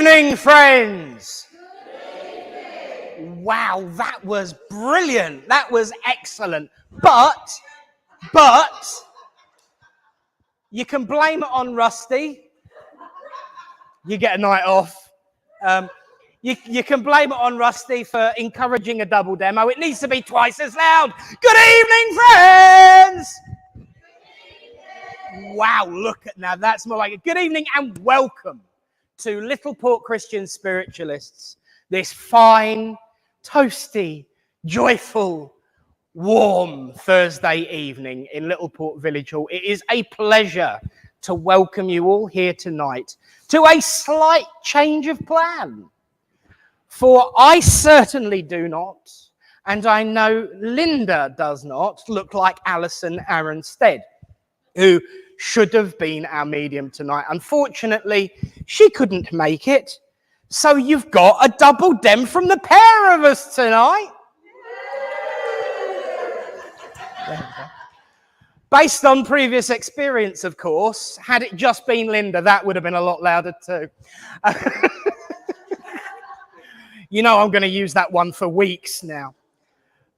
evening, friends. Wow, that was brilliant. That was excellent. But you can blame it on Rusty. You get a night off. You can blame it on Rusty for encouraging a double demo. It needs to be twice as loud. Good evening, friends. Wow, look at now. That's more like it. Good evening and welcome to Littleport Christian Spiritualists. This fine, toasty, joyful, warm Thursday evening in Littleport Village Hall. It is a pleasure to welcome you all here tonight to a slight change of plan. For I certainly do not, and I know Linda does not, look like Alison Aaron-Stead, who should have been our medium tonight. Unfortunately, she couldn't make it, so you've got a double dem from the pair of us tonight. Based on previous experience, of course, had it just been Linda, that would have been a lot louder too. You know I'm going to use that one for weeks now.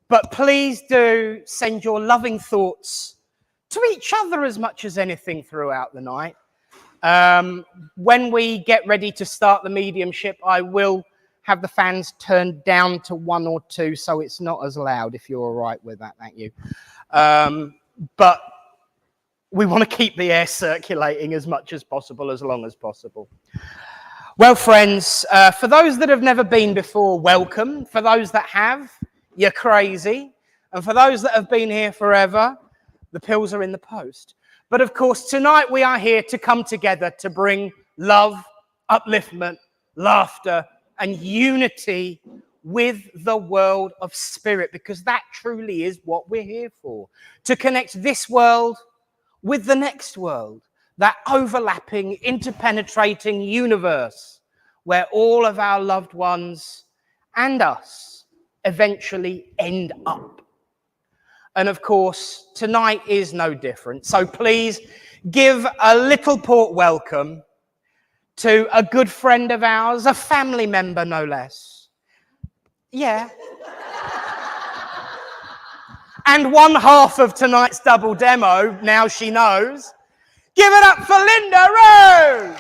But please do send your loving thoughts to each other as much as anything throughout the night. When we get ready to start the mediumship, I will have the fans turned down to 1 or 2, so it's not as loud, if you're all right with that. Thank you. But we want to keep the air circulating as much as possible, as long as possible. Well, friends, for those that have never been before, welcome. For those that have, you're crazy. And for those that have been here forever, the pills are in the post. But of course, tonight we are here to come together to bring love, upliftment, laughter, and unity with the world of spirit, because that truly is what we're here for. To connect this world with the next world, that overlapping, interpenetrating universe where all of our loved ones and us eventually end up. And of course, tonight is no different. So please give a Littleport welcome to a good friend of ours, a family member no less. Yeah. And one half of tonight's double demo, now she knows. Give it up for Linda Rose,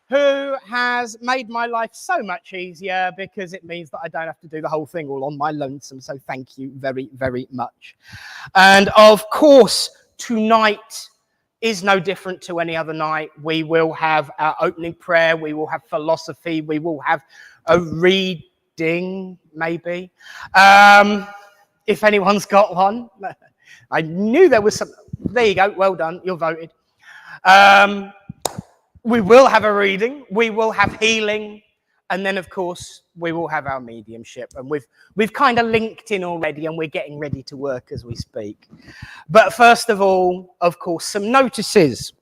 who has made my life so much easier because it means that I don't have to do the whole thing all on my lonesome. So thank you very, very much. And of course, tonight is no different to any other night. We will have our opening prayer. We will have philosophy. We will have a reading, maybe. If anyone's got one. I knew there was some. There you go. Well done. You're voted. We will have a reading. We will have healing. And then, of course, we will have our mediumship. And we've kind of linked in already, and we're getting ready to work as we speak. But first of all, of course, some notices.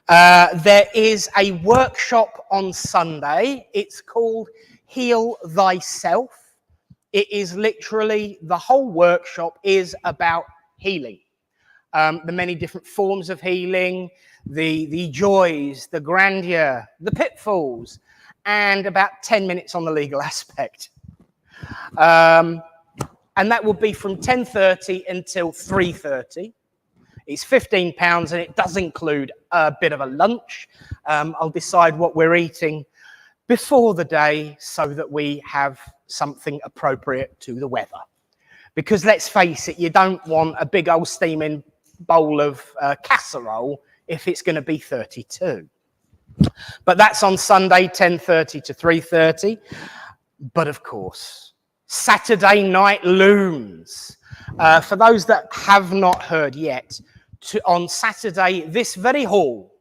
There is a workshop on Sunday. It's called Heal Thyself. It is literally, the whole workshop is about healing. The many different forms of healing, the joys, the grandeur, the pitfalls, and about 10 minutes on the legal aspect. And that will be from 10:30 until 3:30. It's £15 and it does include a bit of a lunch. I'll decide what we're eating before the day so that we have something appropriate to the weather. Because let's face it, you don't want a big old steaming bowl of casserole if it's going to be 32. But that's on Sunday, 10:30 to 3:30. But of course, Saturday night looms. For those that have not heard yet, on Saturday, this very hall,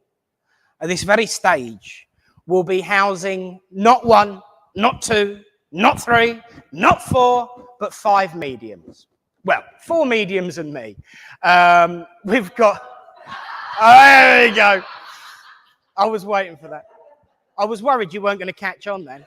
this very stage, will be housing not 1, not 2, not 3, not 4, but 5 mediums. Well, 4 mediums and me. We've got... Oh, there we go. I was waiting for that. I was worried you weren't going to catch on then.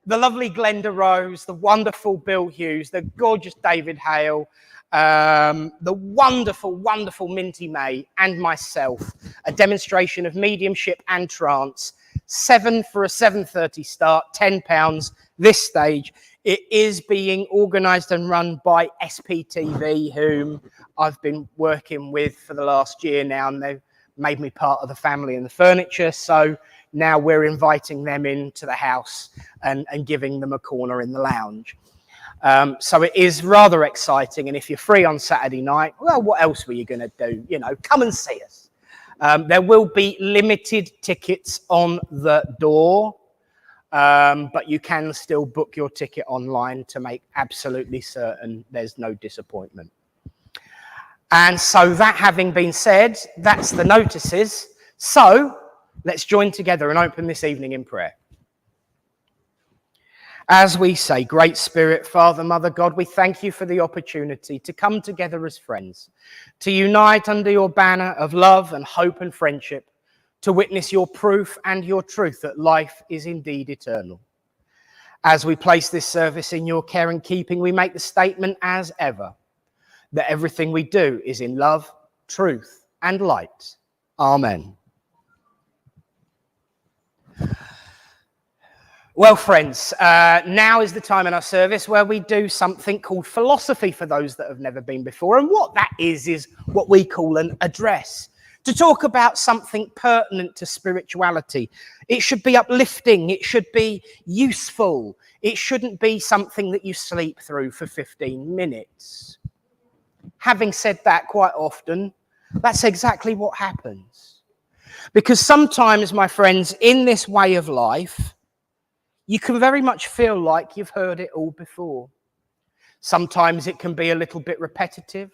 the lovely Glenda Rose, the wonderful Bill Hughes, the gorgeous David Hale, the wonderful, wonderful Minty May, and myself, a demonstration of mediumship and trance. 7 for a 7:30 start, £10 this stage. It is being organised and run by SPTV, whom I've been working with for the last year now, and they've made me part of the family and the furniture. So now we're inviting them into the house and giving them a corner in the lounge. So it is rather exciting. And if you're free on Saturday night, well, what else were you going to do? You know, come and see us. There will be limited tickets on the door, but you can still book your ticket online to make absolutely certain there's no disappointment. And so that having been said, that's the notices. So let's join together and open this evening in prayer. As we say, Great Spirit, Father, Mother, God, we thank you for the opportunity to come together as friends, to unite under your banner of love and hope and friendship, to witness your proof and your truth that life is indeed eternal. As we place this service in your care and keeping, we make the statement as ever, that everything we do is in love, truth, and light. Amen. Well, friends, now is the time in our service where we do something called philosophy for those that have never been before. And what that is what we call an address, to talk about something pertinent to spirituality. It should be uplifting. It should be useful. It shouldn't be something that you sleep through for 15 minutes. Having said that, quite often, that's exactly what happens. Because sometimes, my friends, in this way of life, you can very much feel like you've heard it all before. Sometimes it can be a little bit repetitive.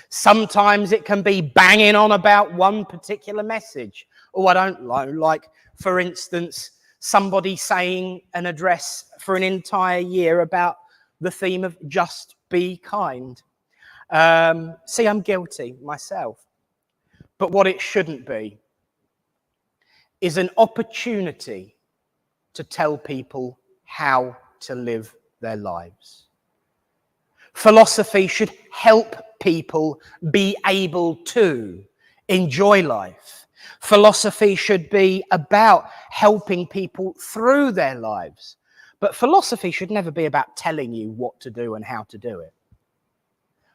Sometimes it can be banging on about one particular message. Oh, I don't know, like, for instance, somebody saying an address for an entire year about the theme of just be kind. See, I'm guilty myself. But what it shouldn't be is an opportunity to tell people how to live their lives. Philosophy should help people be able to enjoy life. Philosophy should be about helping people through their lives. But philosophy should never be about telling you what to do and how to do it.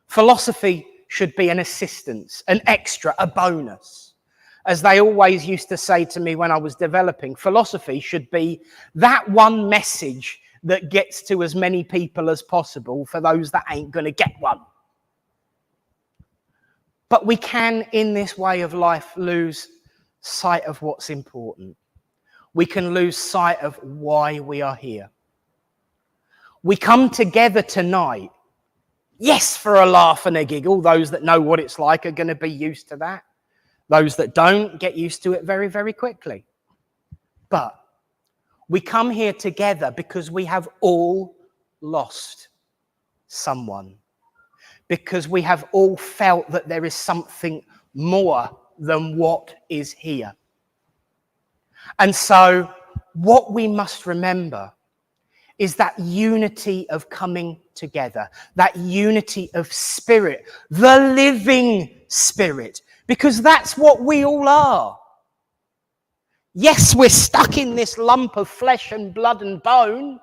Philosophy should be an assistance, an extra, a bonus. As they always used to say to me when I was developing, philosophy should be that one message that gets to as many people as possible for those that ain't going to get one. But we can, in this way of life, lose sight of what's important. We can lose sight of why we are here. We come together tonight, yes, for a laugh and a giggle. Those that know what it's like are going to be used to that. Those that don't get used to it very, very quickly. But we come here together because we have all lost someone. Because we have all felt that there is something more than what is here. And so what we must remember is that unity of coming together, that unity of spirit, the living spirit. Because that's what we all are. Yes, we're stuck in this lump of flesh and blood and bone,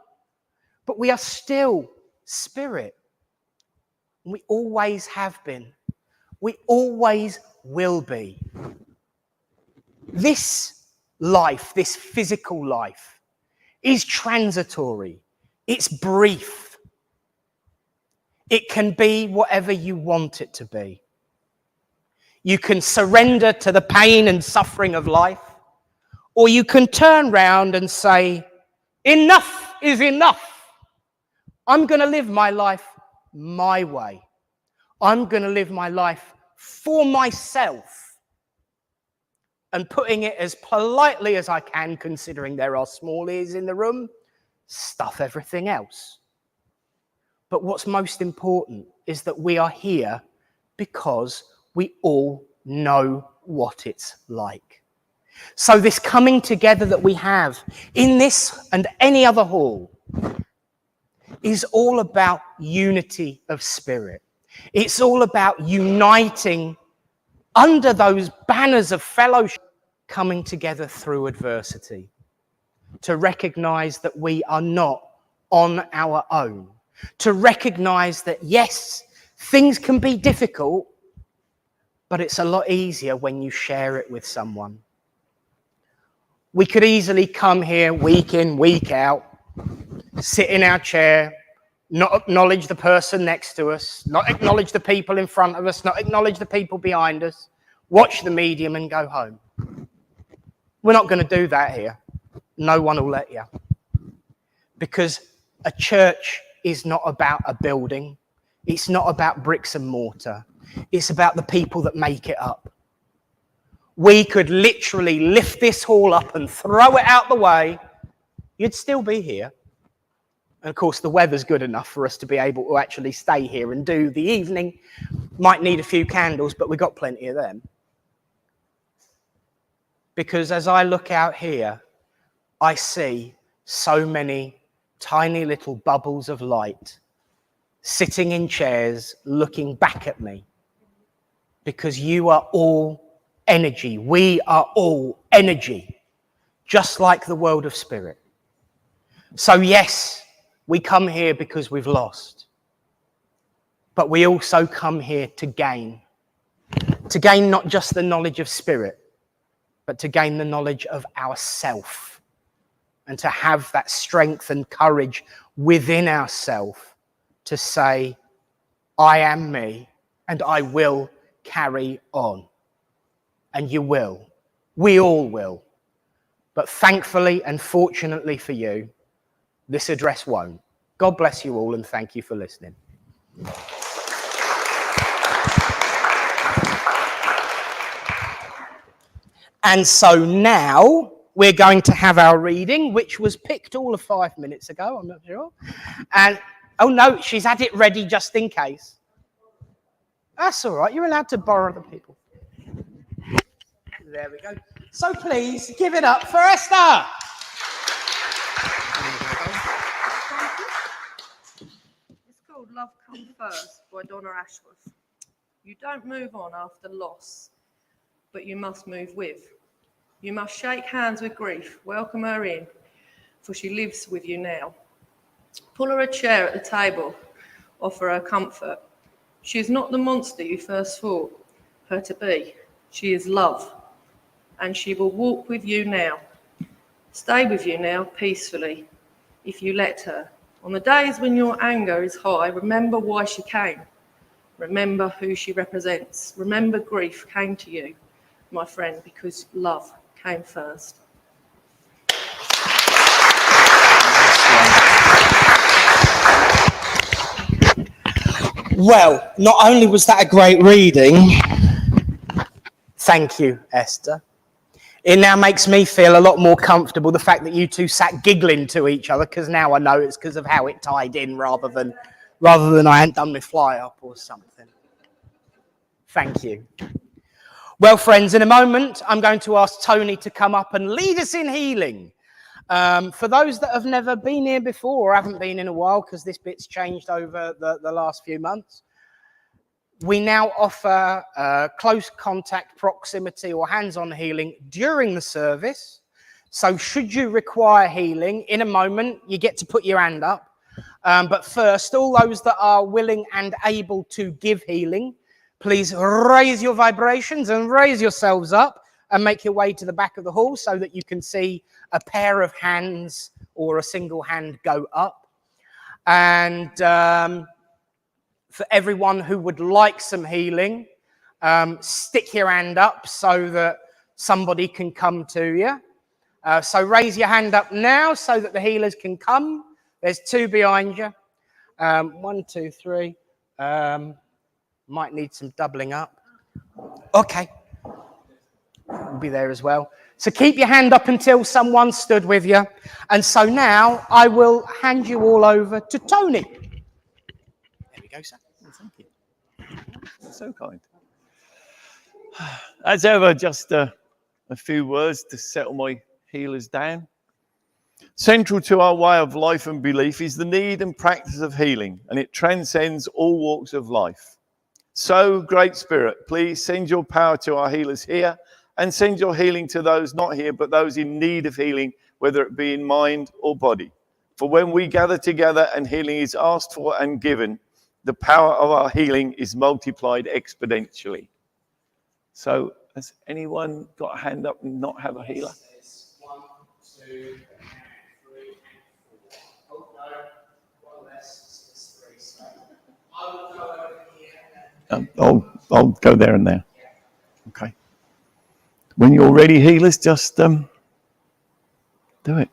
but we are still spirit. We always have been. We always will be. This life, this physical life, is transitory. It's brief. It can be whatever you want it to be. You can surrender to the pain and suffering of life, or you can turn round and say, enough is enough. I'm going to live my life my way. I'm going to live my life for myself. And putting it as politely as I can, considering there are small ears in the room, stuff everything else. But what's most important is that we are here because we all know what it's like. So this coming together that we have in this and any other hall is all about unity of spirit. It's all about uniting under those banners of fellowship, coming together through adversity, to recognize that we are not on our own, to recognize that, yes, things can be difficult, but it's a lot easier when you share it with someone. We could easily come here week in, week out, sit in our chair, not acknowledge the person next to us, not acknowledge the people in front of us, not acknowledge the people behind us, watch the medium and go home. We're not going to do that here. No one will let you. Because a church is not about a building. It's not about bricks and mortar. It's about the people that make it up. We could literally lift this hall up and throw it out the way. You'd still be here. And of course, the weather's good enough for us to be able to actually stay here and do the evening. Might need a few candles, but we've got plenty of them. Because as I look out here, I see so many tiny little bubbles of light sitting in chairs looking back at me. Because you are all energy. We are all energy, just like the world of spirit. So yes, we come here because we've lost. But we also come here to gain. To gain not just the knowledge of spirit, but to gain the knowledge of ourself. And to have that strength and courage within ourselves to say, I am me and I will carry on. And you will. We all will. But thankfully and fortunately for you, this address won't. God bless you all and thank you for listening. And so now we're going to have our reading, which was picked all of 5 minutes ago, I'm not sure. And, oh no, she's had it ready just in case. That's all right, you're allowed to borrow the people. There we go. So please give it up for Esther. It's called Love Come First by Donna Ashworth. You don't move on after loss, but you must move with. You must shake hands with grief, welcome her in, for she lives with you now. Pull her a chair at the table, offer her comfort. She is not the monster you first thought her to be. She is love, and she will walk with you now. Stay with you now peacefully, if you let her. On the days when your anger is high, remember why she came. Remember who she represents. Remember grief came to you, my friend, because love came first. Well, not only was that a great reading, thank you, Esther. It now makes me feel a lot more comfortable, the fact that you two sat giggling to each other, because now I know it's because of how it tied in rather than I hadn't done my fly up or something. Thank you. Well, friends, in a moment, I'm going to ask Tony to come up and lead us in healing. For those that have never been here before or haven't been in a while, because this bit's changed over the last few months, we now offer close contact, proximity, or hands-on healing during the service. So should you require healing, in a moment, you get to put your hand up. But first, all those that are willing and able to give healing, please raise your vibrations and raise yourselves up and make your way to the back of the hall so that you can see a pair of hands or a single hand go up. And for everyone who would like some healing, stick your hand up so that somebody can come to you. So raise your hand up now so that the healers can come. There's two behind you. 1, 2, 3. Might need some doubling up. Okay. We'll be there as well. So keep your hand up until someone stood with you. And so now I will hand you all over to Tony. There we go, sir. Thank you. That's so kind. As ever, just a few words to settle my healers down. Central to our way of life and belief is the need and practice of healing, and it transcends all walks of life. So, Great Spirit, please send your power to our healers here, and send your healing to those not here, but those in need of healing, whether it be in mind or body. For when we gather together and healing is asked for and given, the power of our healing is multiplied exponentially. So, has anyone got a hand up and not have a healer? 1, 2, 3, 4. Oh, no. One less. It's 3. So I will go over here. I'll go there and there. Okay. When you're ready, healers, just do it.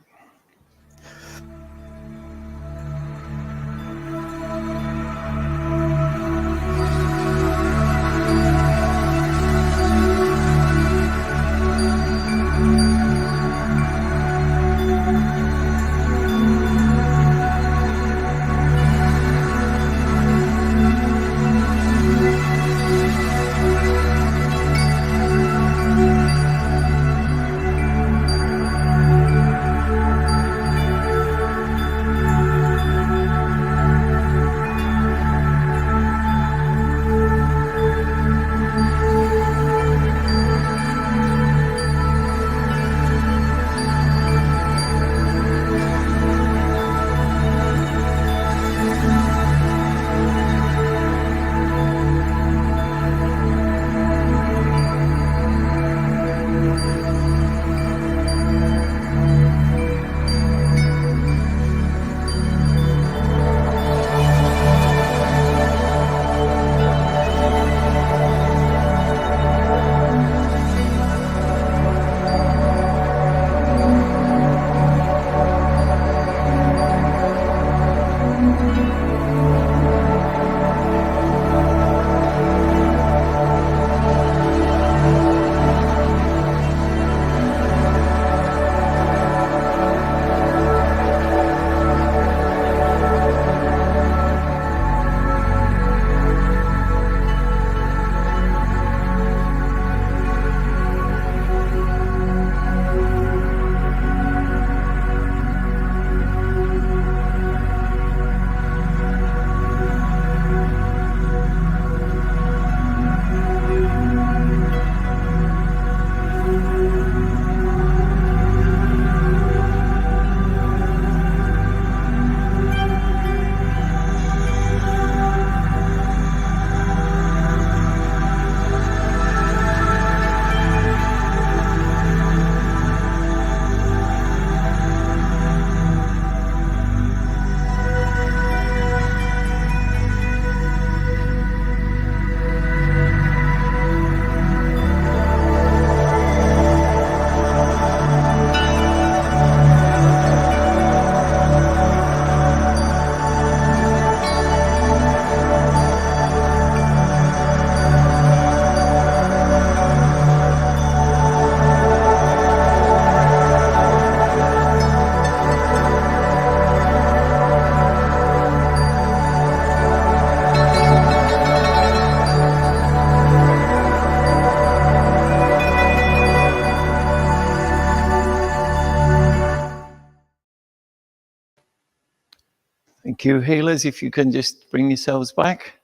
Thank you, healers. If you can just bring yourselves back.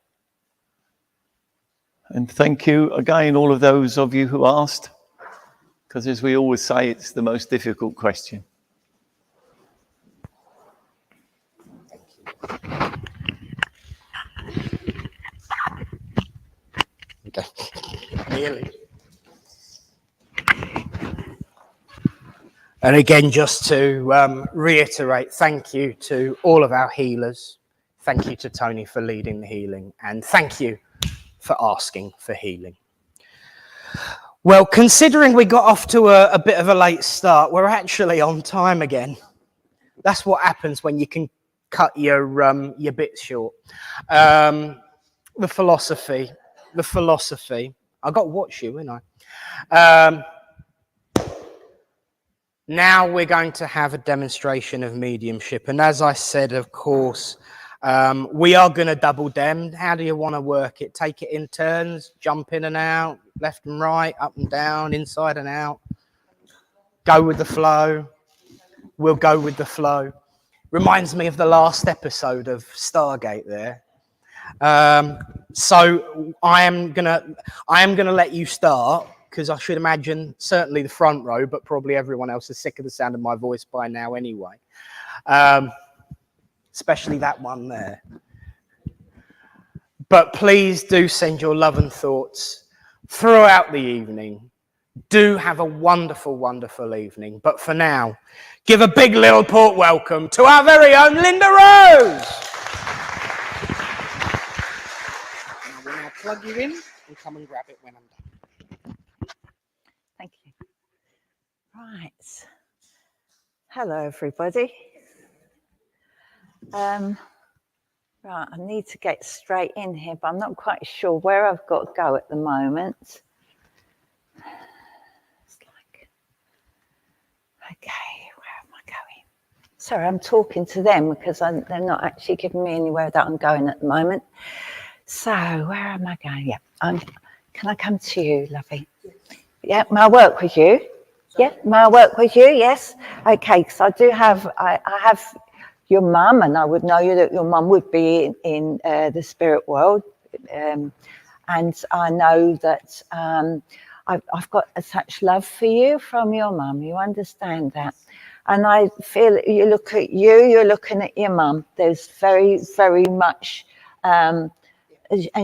And thank you again, all of those of you who asked, because as we always say, it's the most difficult question. Okay. Nearly. And again, just to reiterate, thank you to all of our healers. Thank you to Tony for leading the healing. And thank you for asking for healing. Well, considering we got off to a bit of a late start, we're actually on time again. That's what happens when you can cut your bits short. The philosophy. I got to watch you, ain't I? Now we're going to have a demonstration of mediumship. And as I said, of course, we are going to double dem. How do you want to work it? Take it in turns, jump in and out, left and right, up and down, inside and out. Go with the flow. we'll go with the flow. Reminds me of the last episode of Stargate there. So I am gonna let you start, because I should imagine certainly the front row, but probably everyone else is sick of the sound of my voice by now anyway. Especially that one there. But please do send your love and thoughts throughout the evening. Do have a wonderful, wonderful evening. But for now, give a big Littleport welcome to our very own Linda Rose. I will now plug you in and come and grab it when I'm done. Thank you. Right. Hello, everybody. Right, I need to get straight in here, but I'm not quite sure where I've got to go at the moment. It's like, okay, where am I going? Sorry, I'm talking to them because they're not actually giving me anywhere that I'm going at the moment. So, where am I going? Yeah, can I come to you, lovey? Yeah, may I work with you? Yeah, may I work with you? Yes. Okay, because I do have, I have your mum, and I would know you that your mum would be in the spirit world, and I know that I've got such love for you from your mum. You understand that, and I feel that you look at you, you're looking at your mum. There's very, very much, and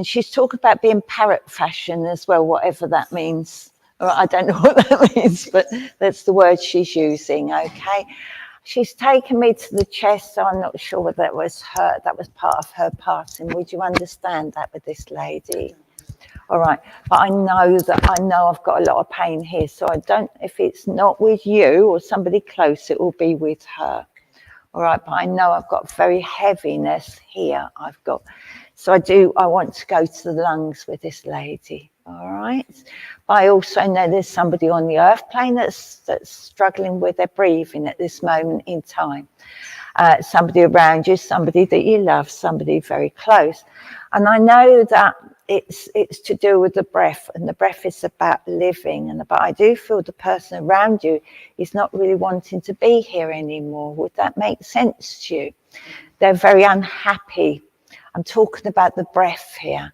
she's talking about being parrot fashion as well, whatever that means. Or I don't know what that means, but that's the word she's using. Okay. She's taken me to the chest, so I'm not sure whether that was her. That was part of her passing. Would you understand that with this lady? All right, but I know I've got a lot of pain here, so I don't. If it's not with you or somebody close, it will be with her. All right, but I know I've got very heaviness here. So I want to go to the lungs with this lady. All right. But I also know there's somebody on the earth plane that's struggling with their breathing at this moment in time. Somebody around you, somebody that you love, somebody very close. And I know that it's to do with the breath, and the breath is about living. But I do feel the person around you is not really wanting to be here anymore. Would that make sense to you? They're very unhappy. I'm talking about the breath here.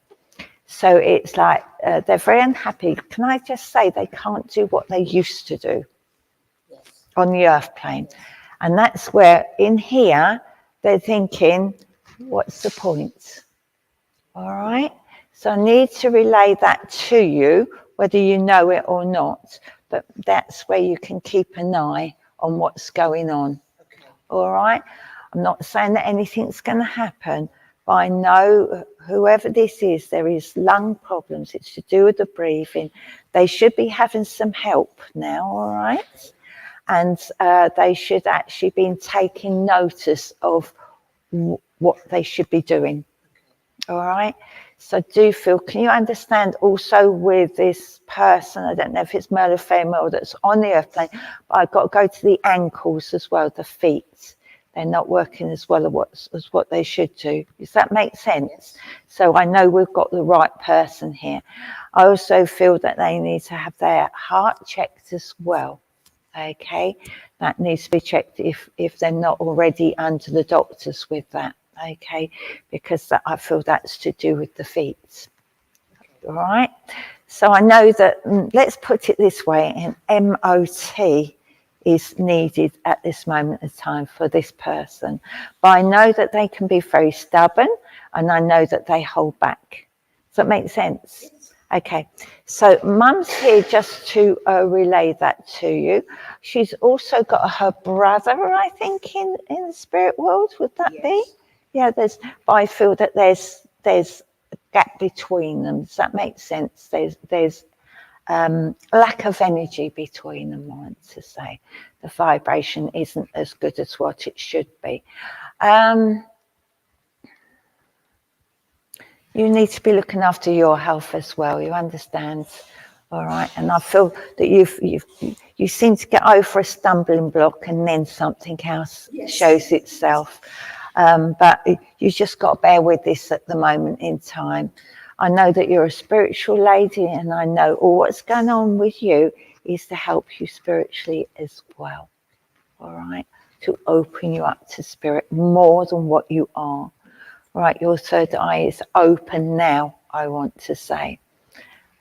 So it's like they're very unhappy. Can I just say they can't do what they used to do on the earth plane? And that's where in here they're thinking, what's the point? All right. So I need to relay that to you, whether you know it or not. But that's where you can keep an eye on what's going on. Okay. All right. I'm not saying that anything's going to happen. But I know whoever this is, there is lung problems. It's to do with the breathing. They should be having some help now, all right? And they should actually be taking notice of what they should be doing, all right? So do feel, can you understand also with this person, I don't know if it's male or female that's on the earth plane, but I've got to go to the ankles as well, the feet. They're not working as well as what they should do. Does that make sense? So I know we've got the right person here. I also feel that they need to have their heart checked as well. Okay, that needs to be checked if they're not already under the doctors with that. Okay, because I feel that's to do with the feet. All right. So I know that. Let's put it this way: an MOT is needed at this moment of time for this person. But I know that they can be very stubborn, and I know that they hold back. Does that make sense? Okay, so Mum's here just to relay that to you. She's also got her brother, I think, in the spirit world. Would that be? Yeah, but I feel that there's a gap between them. Does that make sense? There's lack of energy between them, I want to say. The vibration isn't as good as what it should be. You need to be looking after your health as well, you understand? All right, and I feel that you seem to get over a stumbling block and then something else shows itself. But you just got to bear with this at the moment in time. I know that you're a spiritual lady, and I know all what's going on with you is to help you spiritually as well. All right. to open you up to spirit more than what you are. Right, your third eye is open now, I want to say.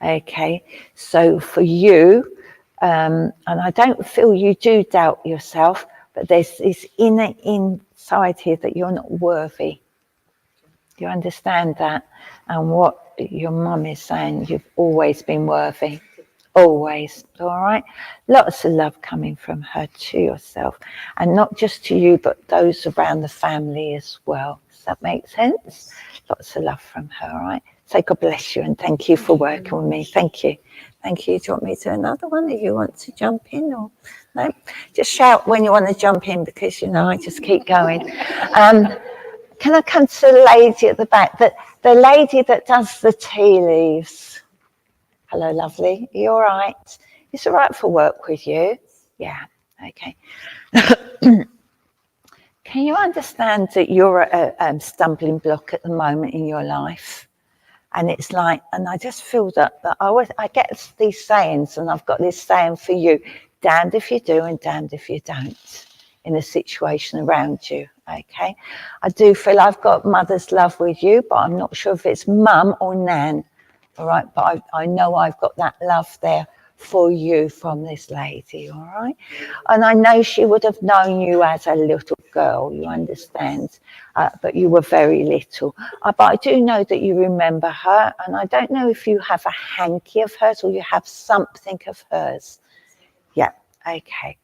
Okay, so for you, and I don't feel you do doubt yourself, but there's this inner inside here that you're not worthy. Do you understand that? And what your mum is saying, you've always been worthy. Always. All right. Lots of love coming from her to yourself, and not just to you, but those around the family as well. Does that make sense? Lots of love from her. All right. So God bless you, and thank you for working with me. Thank you. Thank you. Do you want me to do another one if you want to jump in, or no? Just shout when you want to jump in, because I just keep going. Can I come to the lady at the back? The lady that does the tea leaves. Hello, lovely. Are you all right? It's all right for work with you? Yeah, okay. Can you understand that you're a stumbling block at the moment in your life? And it's like, and I just feel that I get these sayings, and I've got this saying for you: damned if you do and damned if you don't in a situation around you. Okay, I do feel I've got mother's love with you, but I'm not sure if it's mum or nan. All right, but I know I've got that love there for you from this lady. All right, and I know she would have known you as a little girl, you understand, but you were very little. But I do know that you remember her, and I don't know if you have a hanky of hers or you have something of hers. Yeah, okay.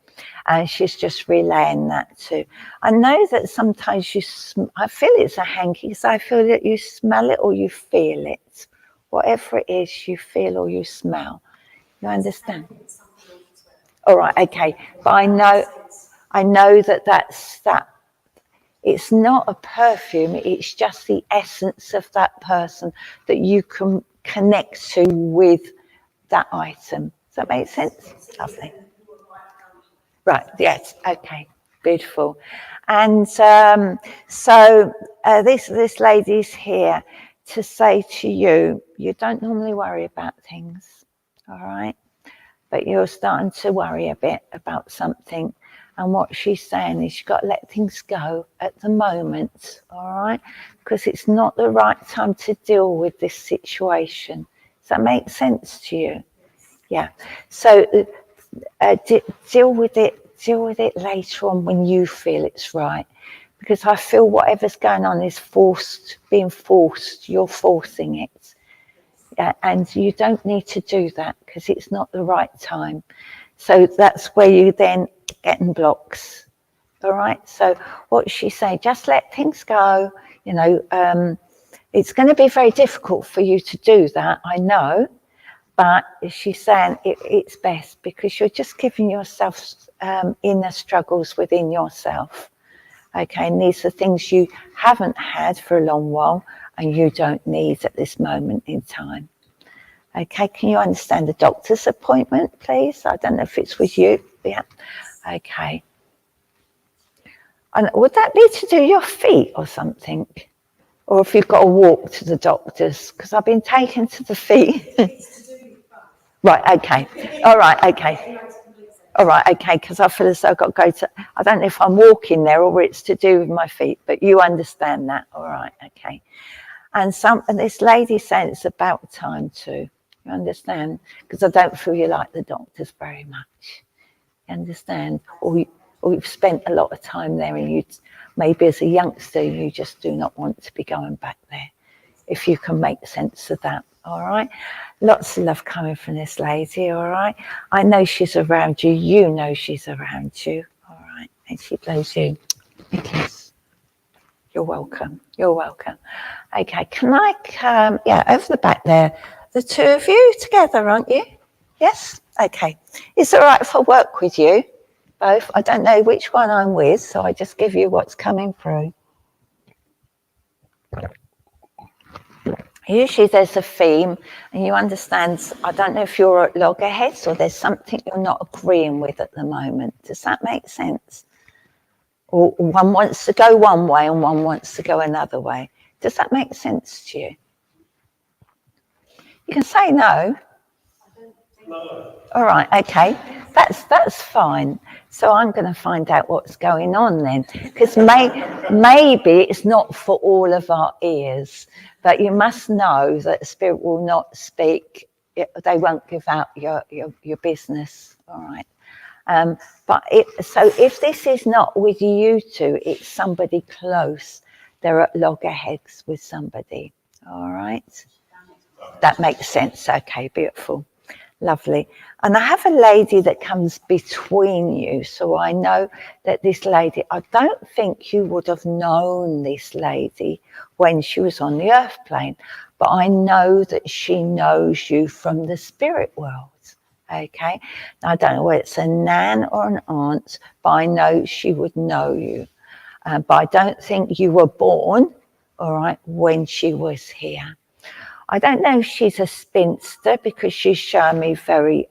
And she's just relaying that too. I know that sometimes I feel it's a hanky, because I feel that you smell it or you feel it. Whatever it is, you feel or you smell. You understand? All right, okay. But I know that's that. It's not a perfume. It's just the essence of that person that you can connect to with that item. Does that make sense? Lovely. Right, yes, okay, beautiful. And so this lady's here to say to you, you don't normally worry about things, all right? But you're starting to worry a bit about something. And what she's saying is you've got to let things go at the moment, all right? Because it's not the right time to deal with this situation. Does that make sense to you? Yeah. So deal with it later on when you feel it's right, because I feel whatever's going on is being forced. You're forcing it, and you don't need to do that, because it's not the right time. So that's where you then get in blocks. All right, so what she say, just let things go. It's going to be very difficult for you to do that, I know. But she's saying it's best, because you're just giving yourself inner struggles within yourself. Okay, and these are things you haven't had for a long while and you don't need at this moment in time. Okay, can you understand the doctor's appointment, please? I don't know if it's with you. Yeah, okay. And would that be to do your feet or something? Or if you've got to walk to the doctor's? Because I've been taken to the feet. Right, okay. All right, okay. All right, okay, because I feel as though I've got to go to, I don't know if I'm walking there or it's to do with my feet, but you understand that. All right, okay. And this lady saying it's about time too. You understand? Because I don't feel you like the doctors very much. You understand? Or you've spent a lot of time there, and maybe as a youngster, you just do not want to be going back there. If you can make sense of that. All right, lots of love coming from this lady. All right, I know she's around you. You know she's around you. All right, and she blows you a kiss. You're welcome. You're welcome. Okay, can I come? Yeah, over the back there. The two of you together, aren't you? Yes. Okay. It's all right if I work with you both. I don't know which one I'm with, so I just give you what's coming through. Usually there's a theme, and you understand, I don't know if you're at loggerheads or there's something you're not agreeing with at the moment. Does that make sense? Or one wants to go one way and one wants to go another way. Does that make sense to you? You can say no. No. All right, okay. That's fine. So I'm going to find out what's going on then, because maybe it's not for all of our ears, but you must know that the Spirit will not speak. They won't give out your business. All right. So if this is not with you two, it's somebody close. They're at loggerheads with somebody. All right. That makes sense. Okay, beautiful. Lovely. And I have a lady that comes between you. So I know that this lady, I don't think you would have known this lady when she was on the earth plane, but I know that she knows you from the spirit world. Okay. Now, I don't know whether it's a nan or an aunt, but I know she would know you. But I don't think you were born, all right, when she was here. I don't know if she's a spinster because she's showing me very,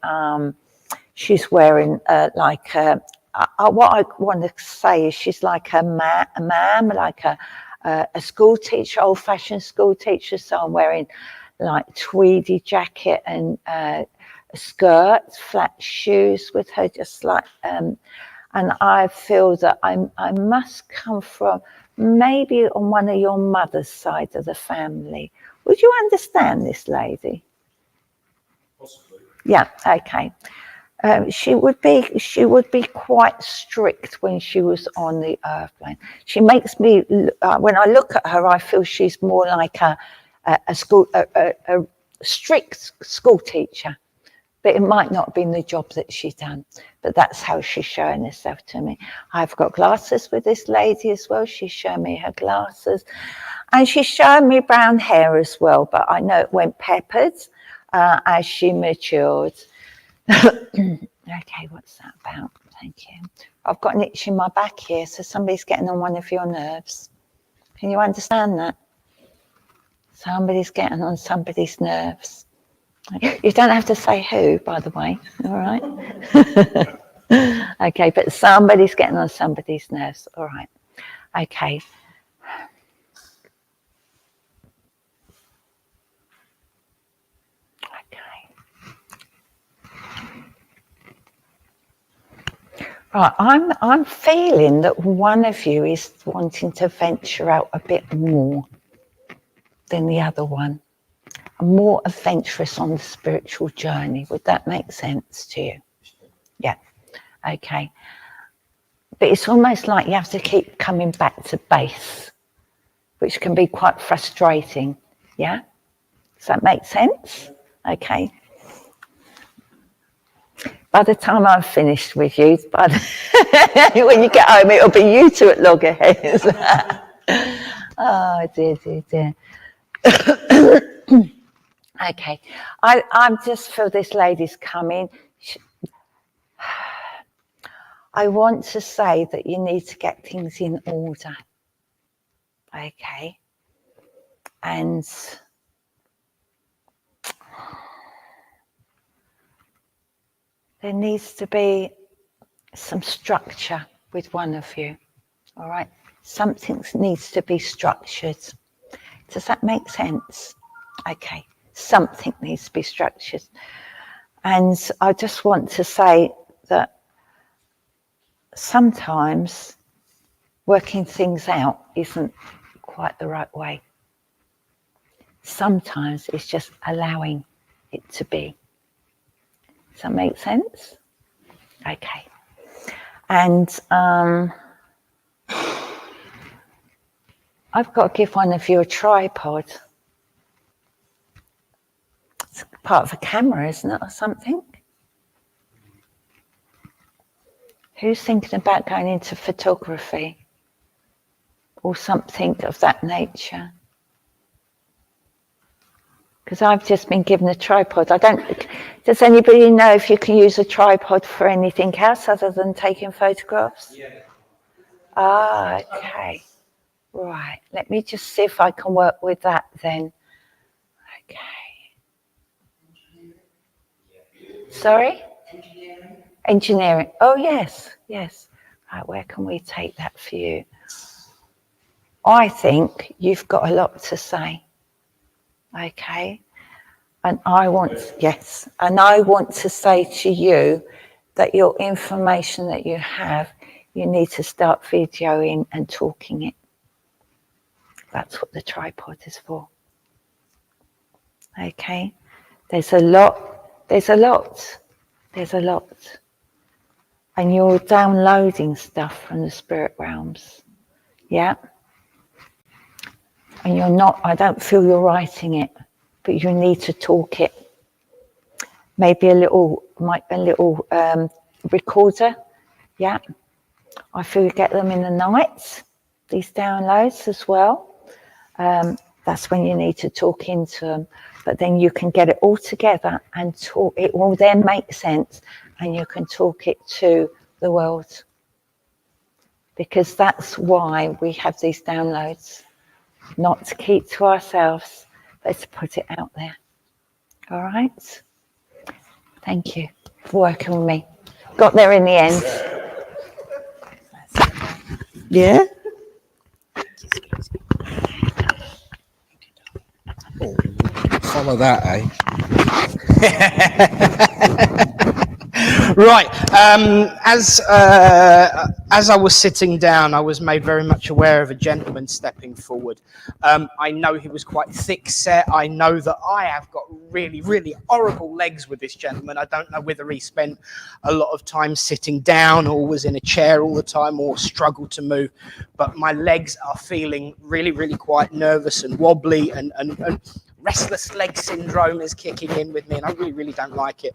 she's wearing what I want to say is she's like a ma'am, like a school teacher, old-fashioned school teacher. So I'm wearing like tweedy jacket and a skirt, flat shoes with her, just like, and I feel that I must come from maybe on one of your mother's side of the family. Would you understand this lady? Possibly. Yeah, okay. She would be quite strict when she was on the earth plane. She makes me, when I look at her, I feel she's more like a strict school teacher. But it might not have been the job that she's done. But that's how she's showing herself to me. I've got glasses with this lady as well. She's showing me her glasses. And she's showing me brown hair as well. But I know it went peppered as she matured. Okay, what's that about? Thank you. I've got an itch in my back here. So somebody's getting on one of your nerves. Can you understand that? Somebody's getting on somebody's nerves. You don't have to say who, by the way, all right? Okay, but somebody's getting on somebody's nerves, all right. Okay. Right, I'm feeling that one of you is wanting to venture out a bit more than the other one. More adventurous on the spiritual journey. Would that make sense to you? Yeah. Okay. But it's almost like you have to keep coming back to base, which can be quite frustrating. Yeah? Does that make sense? Okay. By the time I'm finished with you, when you get home, it'll be you two at loggerheads. Oh, dear. Okay, I'm just feel this lady's coming. I want to say that you need to get things in order. Okay, and there needs to be some structure with one of you. All right, something needs to be structured. Does that make sense? Okay. Something needs to be structured. And I just want to say that sometimes working things out isn't quite the right way. Sometimes it's just allowing it to be. Does that make sense? Okay. And I've got to give one of you a tripod. Part of a camera, isn't it, or something? Who's thinking about going into photography or something of that nature? Because I've just been given a tripod. Does anybody know if you can use a tripod for anything else other than taking photographs? Yeah. Ah, okay. Right. Let me just see if I can work with that then. Okay. Sorry? Engineering. Oh, yes. Right, where can we take that for you? I think you've got a lot to say. Okay? And I want to say to you that your information that you have, you need to start videoing and talking it. That's what the tripod is for. Okay? There's a lot. And you're downloading stuff from the spirit realms. Yeah? And you're not, I don't feel you're writing it, but you need to talk it. Maybe a little recorder. Yeah. I feel you get them in the night, these downloads as well. That's when you need to talk into them. But then you can get it all together and talk. It will then make sense and you can talk it to the world. Because that's why we have these downloads. Not to keep to ourselves, but to put it out there. All right? Thank you for working with me. Got there in the end. Yeah? Follow that, Right. As I was sitting down, I was made very much aware of a gentleman stepping forward. I know he was quite thick-set. I know that I have got really, really horrible legs with this gentleman. I don't know whether he spent a lot of time sitting down or was in a chair all the time or struggled to move. But my legs are feeling really, really quite nervous and wobbly and restless leg syndrome is kicking in with me, and I really, really don't like it.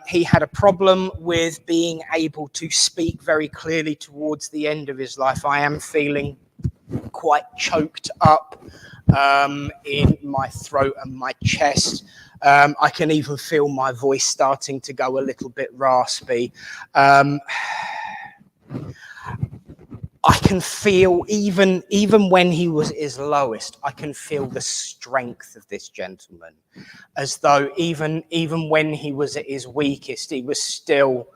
He had a problem with being able to speak very clearly towards the end of his life. I am feeling quite choked up in my throat and my chest. I can even feel my voice starting to go a little bit raspy. I can feel, even when he was at his lowest, I can feel the strength of this gentleman. As though even when he was at his weakest, he was still,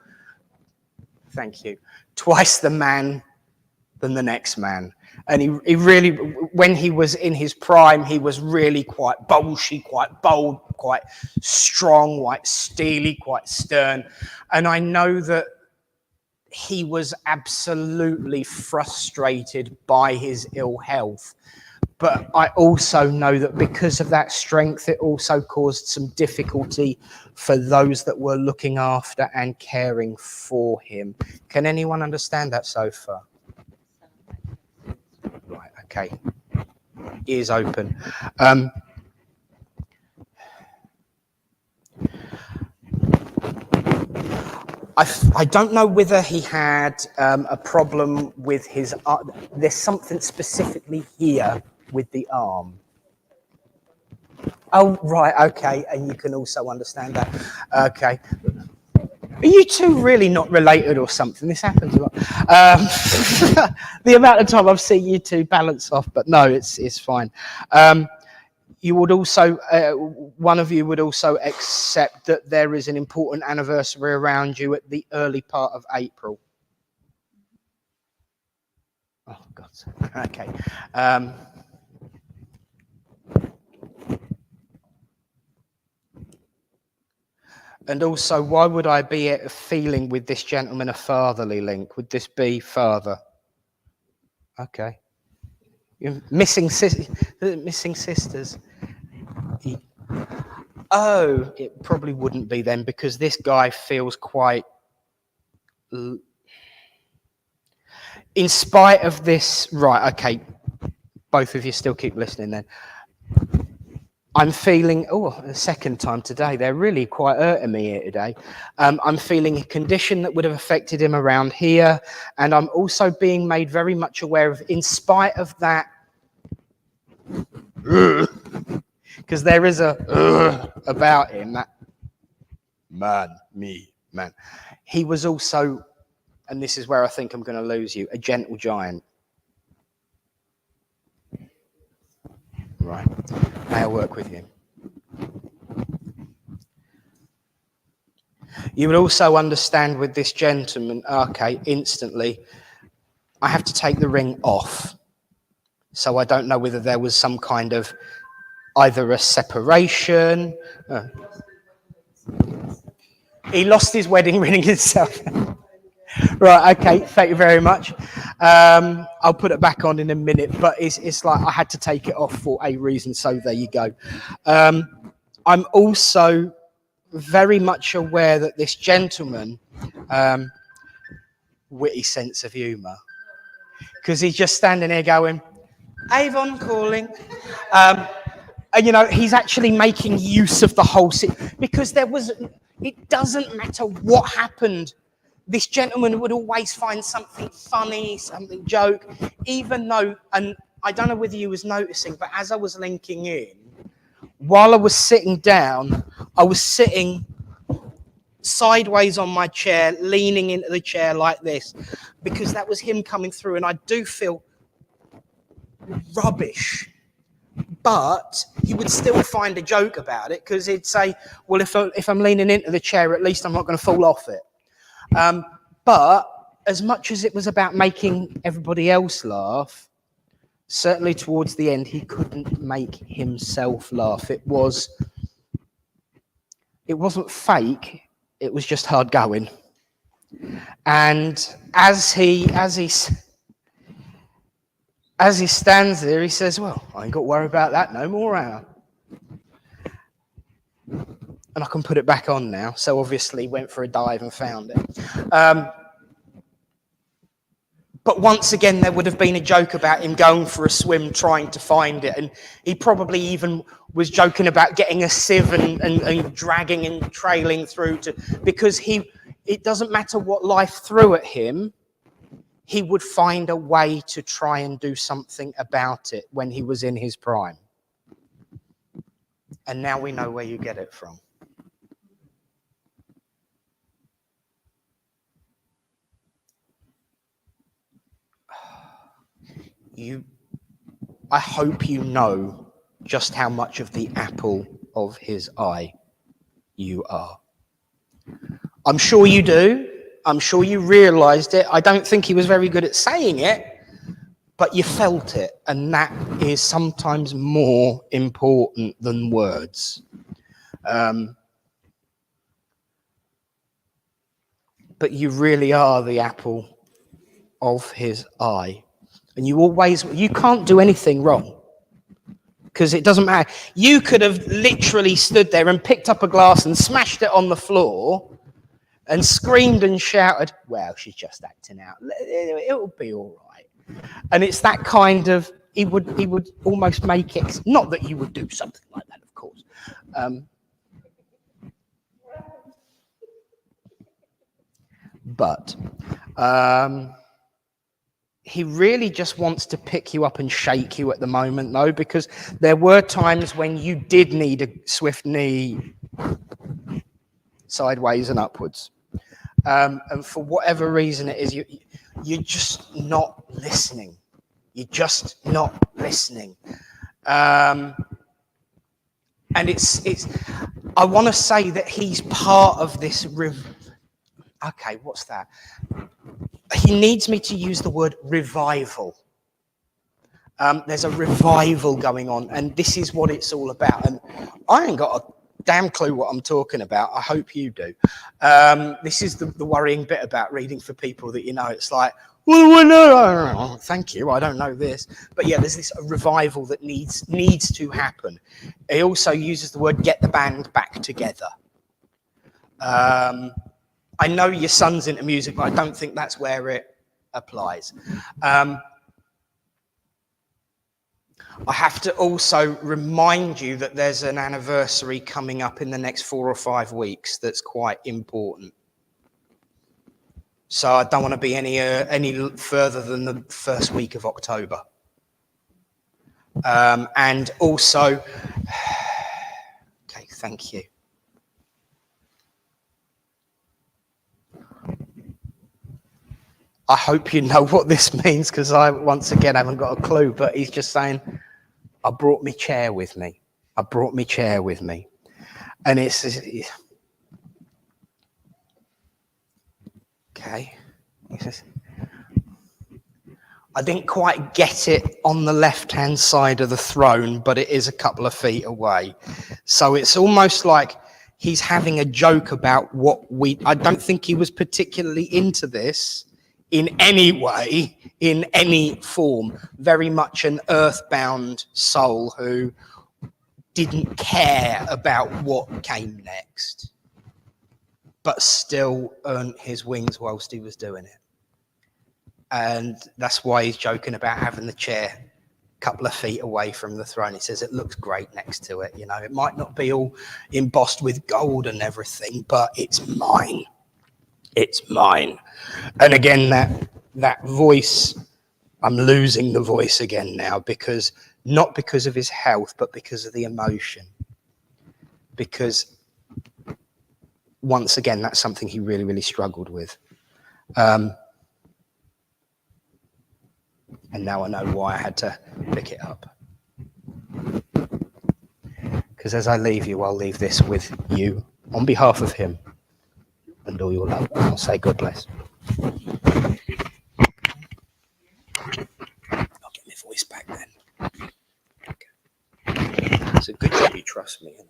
thank you, twice the man than the next man. And he really, when he was in his prime, he was really quite bolshy, quite bold, quite strong, quite steely, quite stern. And I know that he was absolutely frustrated by his ill health. But I also know that because of that strength, it also caused some difficulty for those that were looking after and caring for him. Can anyone understand that so far? Right, okay. Ears open. I don't know whether he had a problem with his arm. There's something specifically here with the arm. Oh, right, okay, and you can also understand that. Okay. Are you two really not related or something? This happens a lot. The amount of time I've seen you two balance off, but no, it's fine. You would also, one of you would also accept that there is an important anniversary around you at the early part of April. Oh, God. Okay. And also, why would I be feeling with this gentleman a fatherly link? Would this be father? Okay. You're missing sisters. Oh, it probably wouldn't be then, because this guy feels quite... In spite of this... Right, okay. Both of you still keep listening then. I'm feeling... Oh, the second time today. They're really quite hurting me here today. I'm feeling a condition that would have affected him around here. And I'm also being made very much aware of, in spite of that... Because there is a about him, that man. He was also, and this is where I think I'm going to lose you, a gentle giant. Right. May I work with you? You would also understand with this gentleman, okay, instantly, I have to take the ring off. So I don't know whether there was some kind of either a separation. He lost his wedding ring himself. Right, okay, thank you very much. I'll put it back on in a minute, but it's like I had to take it off for a reason, so there you go. I'm also very much aware that this gentleman, witty sense of humour, because he's just standing here going, Avon calling. And, you know, he's actually making use of the whole because it doesn't matter what happened. This gentleman would always find something funny, something joke, even though, and I don't know whether you was noticing, but as I was linking in, while I was sitting down, I was sitting sideways on my chair, leaning into the chair like this, because that was him coming through, and I do feel rubbish. But he would still find a joke about it, because he'd say, well, if I'm leaning into the chair, at least I'm not going to fall off it. But as much as it was about making everybody else laugh, certainly towards the end, he couldn't make himself laugh. It wasn't fake. It was just hard going. And as he stands there, he says, well, I ain't got to worry about that no more, am I? And I can put it back on now. So obviously went for a dive and found it. But once again, there would have been a joke about him going for a swim, trying to find it. And he probably even was joking about getting a sieve and dragging and trailing through because it doesn't matter what life threw at him, he would find a way to try and do something about it when he was in his prime. And now we know where you get it from. I hope you know just how much of the apple of his eye you are. I'm sure you do. I'm sure you realized it. I don't think he was very good at saying it, but you felt it. And that is sometimes more important than words. But you really are the apple of his eye. And you can't do anything wrong, because it doesn't matter. You could have literally stood there and picked up a glass and smashed it on the floor and screamed and shouted, well, she's just acting out. It'll be all right. And it's that kind of, he would almost make it, not that you would do something like that, of course. But he really just wants to pick you up and shake you at the moment, though, because there were times when you did need a swift knee sideways and upwards. And for whatever reason it is, you're just not listening. You're just not listening. And it's. I want to say that he's part of this. Okay, what's that? He needs me to use the word revival. There's a revival going on, and this is what it's all about. And I ain't got a damn clue what I'm talking about. I hope you do. This is the worrying bit about reading for people that, you know, it's like, well, no, thank you, I don't know this. But yeah, there's this revival that needs to happen. He also uses the word get the band back together. I know your son's into music, but I don't think that's where it applies. I have to also remind you that there's an anniversary coming up in the next 4 or 5 weeks that's quite important. So I don't want to be any further than the first week of October. And also, okay, thank you. I hope you know what this means, because I, once again, haven't got a clue. But he's just saying, I brought my chair with me. I brought my chair with me. And it's... Okay. He says, I didn't quite get it on the left-hand side of the throne, but it is a couple of feet away. So it's almost like he's having a joke about I don't think he was particularly into this in any way, in any form. Very much an earthbound soul who didn't care about what came next, but still earned his wings whilst he was doing it. And that's why he's joking about having the chair a couple of feet away from the throne. He says it looks great next to it. You know, it might not be all embossed with gold and everything, but it's mine. It's mine. And again, that voice, I'm losing the voice again now, because not because of his health, but because of the emotion. Because once again, that's something he really, really struggled with. And now I know why I had to pick it up. Because as I leave you, I'll leave this with you on behalf of him and all your love. I'll say God bless. I'll get my voice back then. Okay. It's a good job you trust me. Isn't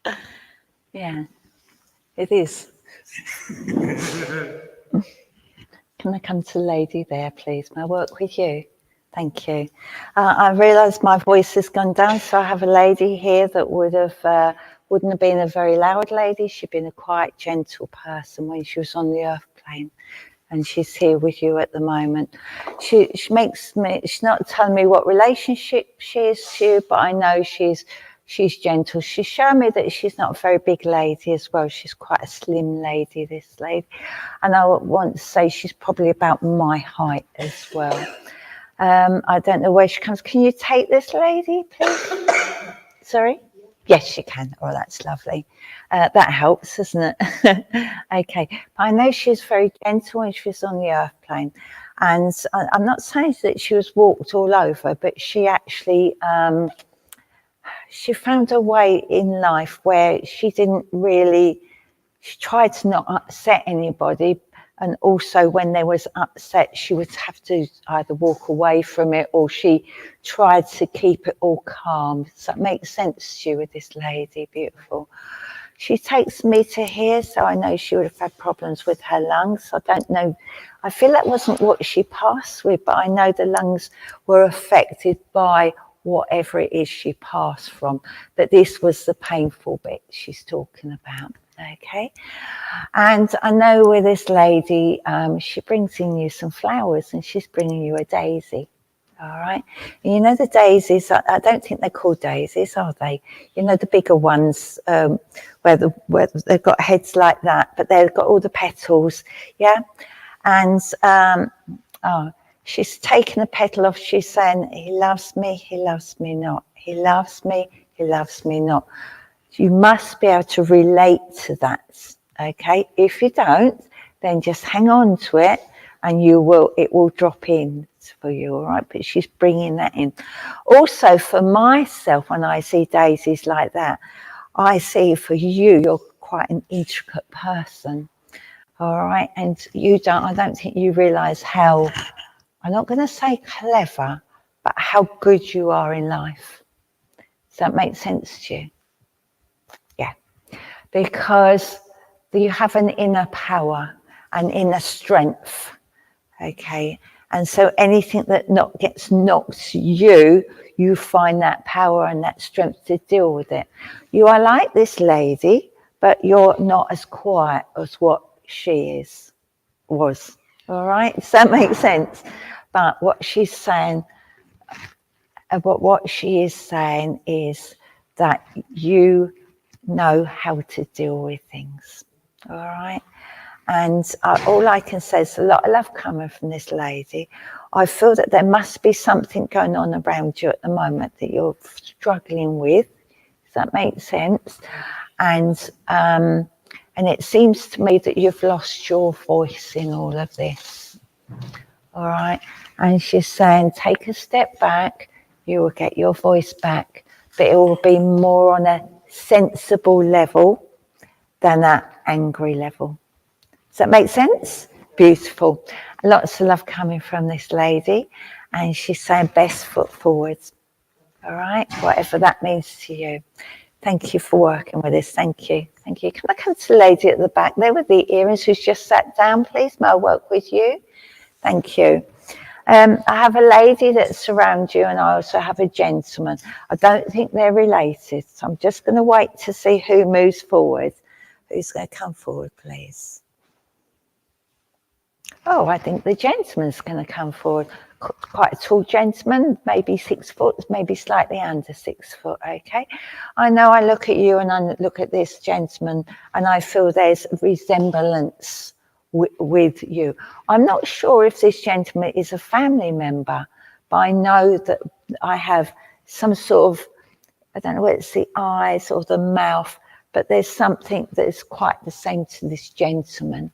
it? Yeah, it is. Can I come to the lady there, please? May I work with you? Thank you. I realise my voice has gone down, so I have a lady here that wouldn't have been a very loud lady. She'd been a quite gentle person when she was on the earth plane, and she's here with you at the moment. She makes me. She's not telling me what relationship she is to you, but I know she's gentle. She's shown me that she's not a very big lady as well. She's quite a slim lady, this lady. And I want to say she's probably about my height as well. I don't know where she comes. Can you take this lady, please? Sorry? Yes, you can. Oh, that's lovely. That helps, doesn't it? Okay. But I know she's very gentle when she was on the earth plane. And I'm not saying that she was walked all over, but she actually... she found a way in life where she tried to not upset anybody. And also when there was upset, she would have to either walk away from it, or she tried to keep it all calm. Does that make sense to you with this lady? Beautiful. She takes me to here, so I know she would have had problems with her lungs. I don't know. I feel that wasn't what she passed with, but I know the lungs were affected by whatever it is she passed from, that this was the painful bit she's talking about. Okay. And I know with this lady, she brings in you some flowers, and she's bringing you a daisy. All right. And you know, the daisies, I don't think they're called daisies, are they? You know, the bigger ones, where they've got heads like that, but they've got all the petals. Yeah. And, she's taken a petal off. She's saying, he loves me not. He loves me not. You must be able to relate to that, okay? If you don't, then just hang on to it, and it will drop in for you, all right? But she's bringing that in. Also, for myself, when I see daisies like that, I see for you, you're quite an intricate person, all right? And I don't think you realise how, I'm not going to say clever, but how good you are in life. Does that make sense to you? Yeah. Because you have an inner power, an inner strength. Okay. And so anything that gets knocked you find that power and that strength to deal with it. You are like this lady, but you're not as quiet as what she was. All right. Does that make sense? But what she's saying, what she is saying is that you know how to deal with things. All right. And all I can say is a lot of love coming from this lady. I feel that there must be something going on around you at the moment that you're struggling with. Does that make sense? And it seems to me that you've lost your voice in all of this. All right. And she's saying, take a step back, you will get your voice back, but it will be more on a sensible level than that angry level. Does that make sense? Beautiful. Lots of love coming from this lady. And she's saying best foot forwards. All right. Whatever that means to you. Thank you for working with us. Thank you. Thank you. Can I come to the lady at the back there with the earrings who's just sat down, please? May I work with you? Thank you. I have a lady that's around you, and I also have a gentleman. I don't think they're related, so I'm just going to wait to see who moves forward. Who's going to come forward, please? Oh, I think the gentleman's going to come forward. Quite a tall gentleman, maybe 6 foot, maybe slightly under 6 foot, okay? I know I look at you and I look at this gentleman and I feel there's a resemblance with you. I'm not sure if this gentleman is a family member, but I know that I have some sort of, I don't know whether it's the eyes or the mouth, but there's something that is quite the same to this gentleman.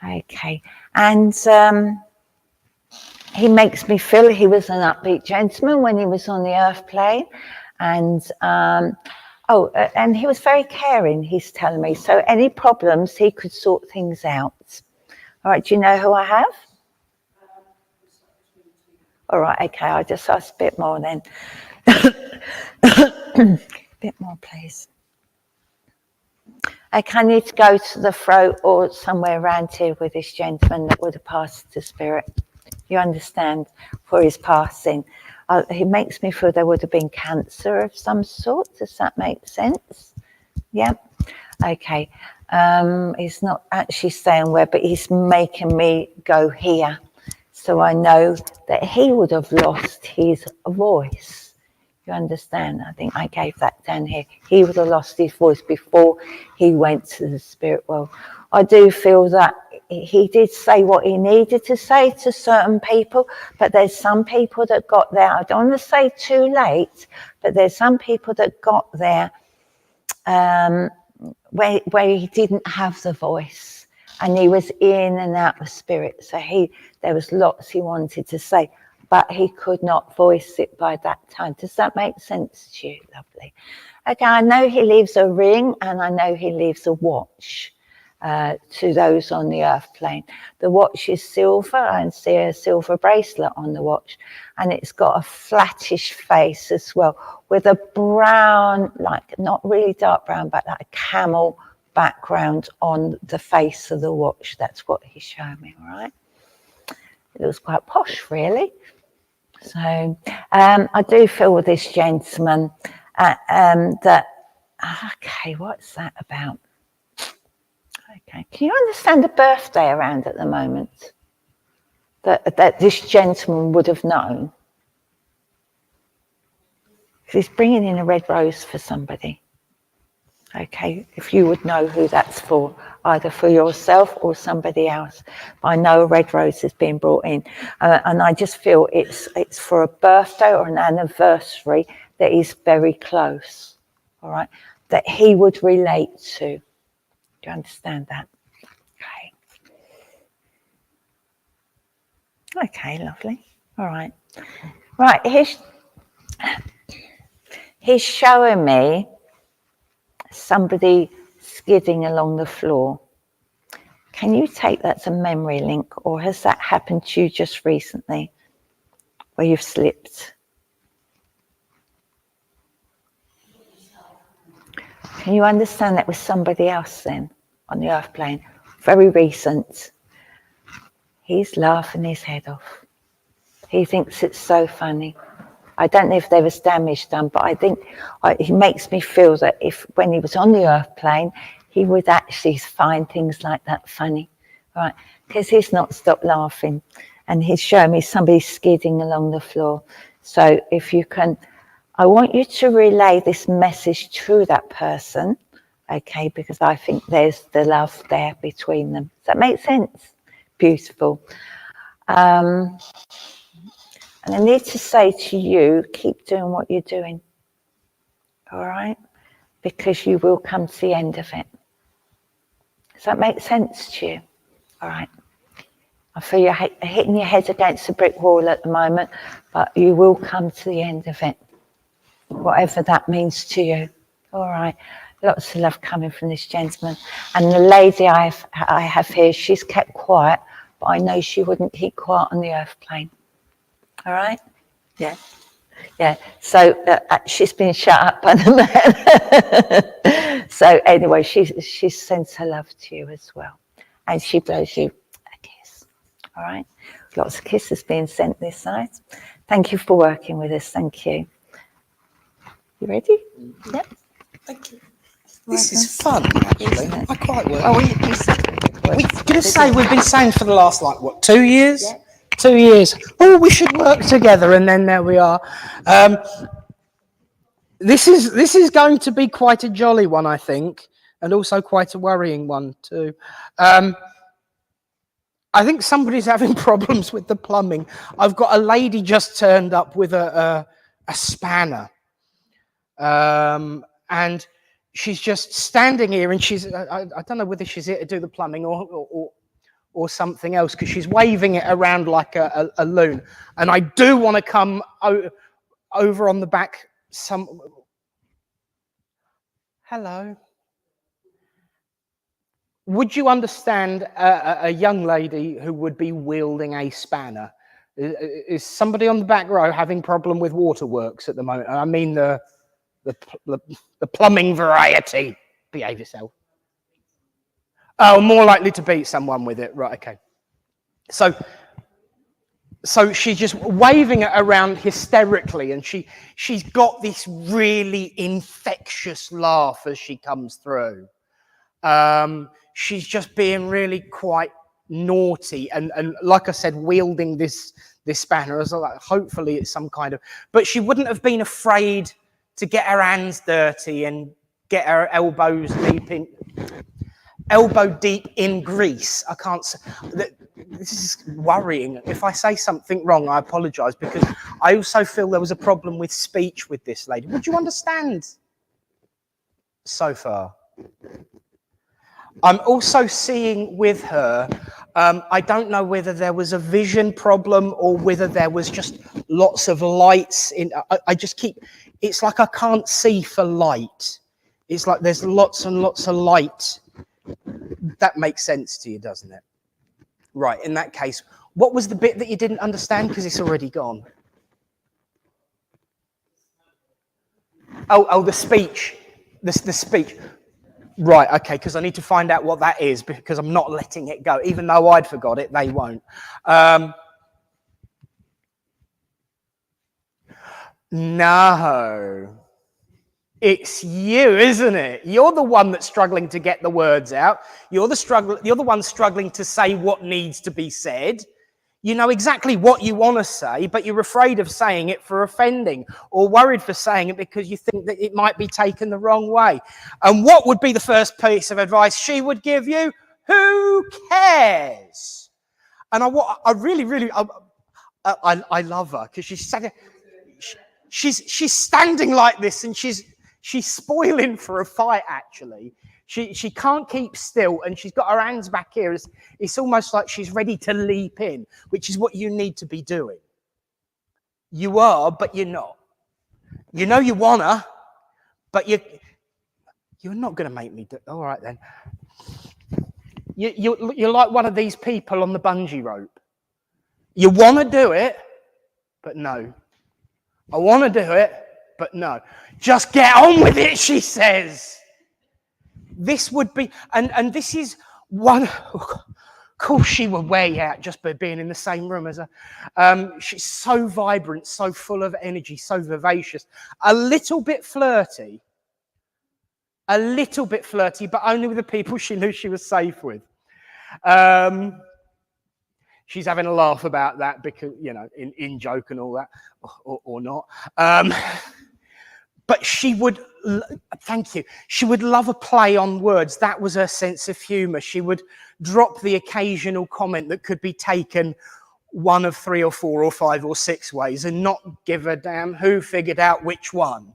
Okay, and he makes me feel he was an upbeat gentleman when he was on the earth plane, and and he was very caring, he's telling me. So any problems, he could sort things out. All right, do you know who I have? All right, okay, I'll just ask a bit more then. A bit more, please. Okay, I need to go to the throat or somewhere around here with this gentleman that would have passed to spirit. You understand, for his passing. He makes me feel there would have been cancer of some sort. Does that make sense? Yeah. Okay. He's not actually saying where, but he's making me go here. So I know that he would have lost his voice. You understand? I think I gave that down here. He would have lost his voice before he went to the spirit world. I do feel that he did say what he needed to say to certain people, but there's some people that got there. I don't want to say too late, but there's some people that got there where he didn't have the voice, and he was in and out of spirit. So there was lots he wanted to say, but he could not voice it by that time. Does that make sense to you? Lovely. Okay, I know he leaves a ring, and I know he leaves a watch to those on the earth plane. The watch is silver. I can see a silver bracelet on the watch, and it's got a flattish face as well, with a brown, like not really dark brown, but like a camel background on the face of the watch. That's what he's showing me, all right? It looks quite posh, really. So I do feel with this gentleman that, okay, what's that about? Okay, can you understand the birthday around at the moment that this gentleman would have known? He's bringing in a red rose for somebody. Okay, if you would know who that's for, either for yourself or somebody else. But I know a red rose is being brought in, and I just feel it's for a birthday or an anniversary that is very close. All right, that he would relate to. Do you understand that? Okay. Okay, lovely. All right. Right, he's showing me somebody skidding along the floor. Can you take that as a memory link, or has that happened to you just recently where you've slipped? Can you understand that was somebody else then on the earth plane? Very recent. He's laughing his head off. He thinks it's so funny. I don't know if there was damage done, but I think he makes me feel that when he was on the earth plane, he would actually find things like that funny, right? Because he's not stopped laughing, and he's showing me somebody skidding along the floor. So if you can, I want you to relay this message to that person, okay? Because I think there's the love there between them. Does that make sense? Beautiful. And I need to say to you, keep doing what you're doing, all right? Because you will come to the end of it. Does that make sense to you? All right. I feel you're hitting your head against a brick wall at the moment, but you will come to the end of it, whatever that means to you. All right. Lots of love coming from this gentleman. And the lady I have here, she's kept quiet, but I know she wouldn't keep quiet on the earth plane. All right? Yeah. Yeah, so she's been shut up by the man. So anyway, she sends her love to you as well. And she blows you a kiss. All right? Lots of kisses being sent this night. Thank you for working with us. Thank you. You ready? Yep. Thank you. This is fun, actually. I quite work. Oh, We're going to say we've been saying for the last, 2 years? Yeah. 2 years. Oh, we should work together, and then there we are. This is going to be quite a jolly one, I think, and also quite a worrying one too. I think somebody's having problems with the plumbing. I've got a lady just turned up with a spanner, and she's just standing here, and she's I don't know whether she's here to do the plumbing or something else, because she's waving it around like a loon. And I do want to come over on the back. Hello. Would you understand a young lady who would be wielding a spanner? Is somebody on the back row having problem with waterworks at the moment? I mean the plumbing variety. Behave yourself. Oh, more likely to beat someone with it. Right, okay. So she's just waving it around hysterically, and she's got this really infectious laugh as she comes through. She's just being really quite naughty, and like I said, wielding this spanner as like, hopefully it's some kind of. But she wouldn't have been afraid to get her hands dirty and get her elbow deep in grease. I can't say. This is worrying. If I say something wrong, I apologise, because I also feel there was a problem with speech with this lady. Would you understand so far? I'm also seeing with her, I don't know whether there was a vision problem or whether there was just lots of lights in. I just keep, it's like I can't see for light. It's like there's lots and lots of light. That makes sense to you, doesn't it? Right, in that case, what was the bit that you didn't understand? Because it's already gone. Oh, the speech. The speech. Right, okay, because I need to find out what that is, because I'm not letting it go. Even though I'd forgot it, they won't. No. It's you, isn't it? You're the one that's struggling to get the words out. You're the one struggling to say what needs to be said. You know exactly what you want to say, but you're afraid of saying it for offending, or worried for saying it because you think that it might be taken the wrong way. And what would be the first piece of advice she would give you? Who cares? And I love her, because she's standing like this, and she's spoiling for a fight, actually. She can't keep still, and she's got her hands back here. It's almost like she's ready to leap in, which is what you need to be doing. You are, but you're not. You know you wanna, but you're not going to make me do. All right then. You're like one of these people on the bungee rope. You want to do it, but no. I want to do it, but no. Just get on with it, she says. This would be, and this is one, of course she would wear you out just by being in the same room as her. She's so vibrant, so full of energy, so vivacious. A little bit flirty, but only with the people she knew she was safe with. She's having a laugh about that, because, you know, in joke and all that, or not. But she would, thank you, she would love a play on words. That was her sense of humour. She would drop the occasional comment that could be taken one of 3 or 4 or 5 or 6 ways, and not give a damn who figured out which one.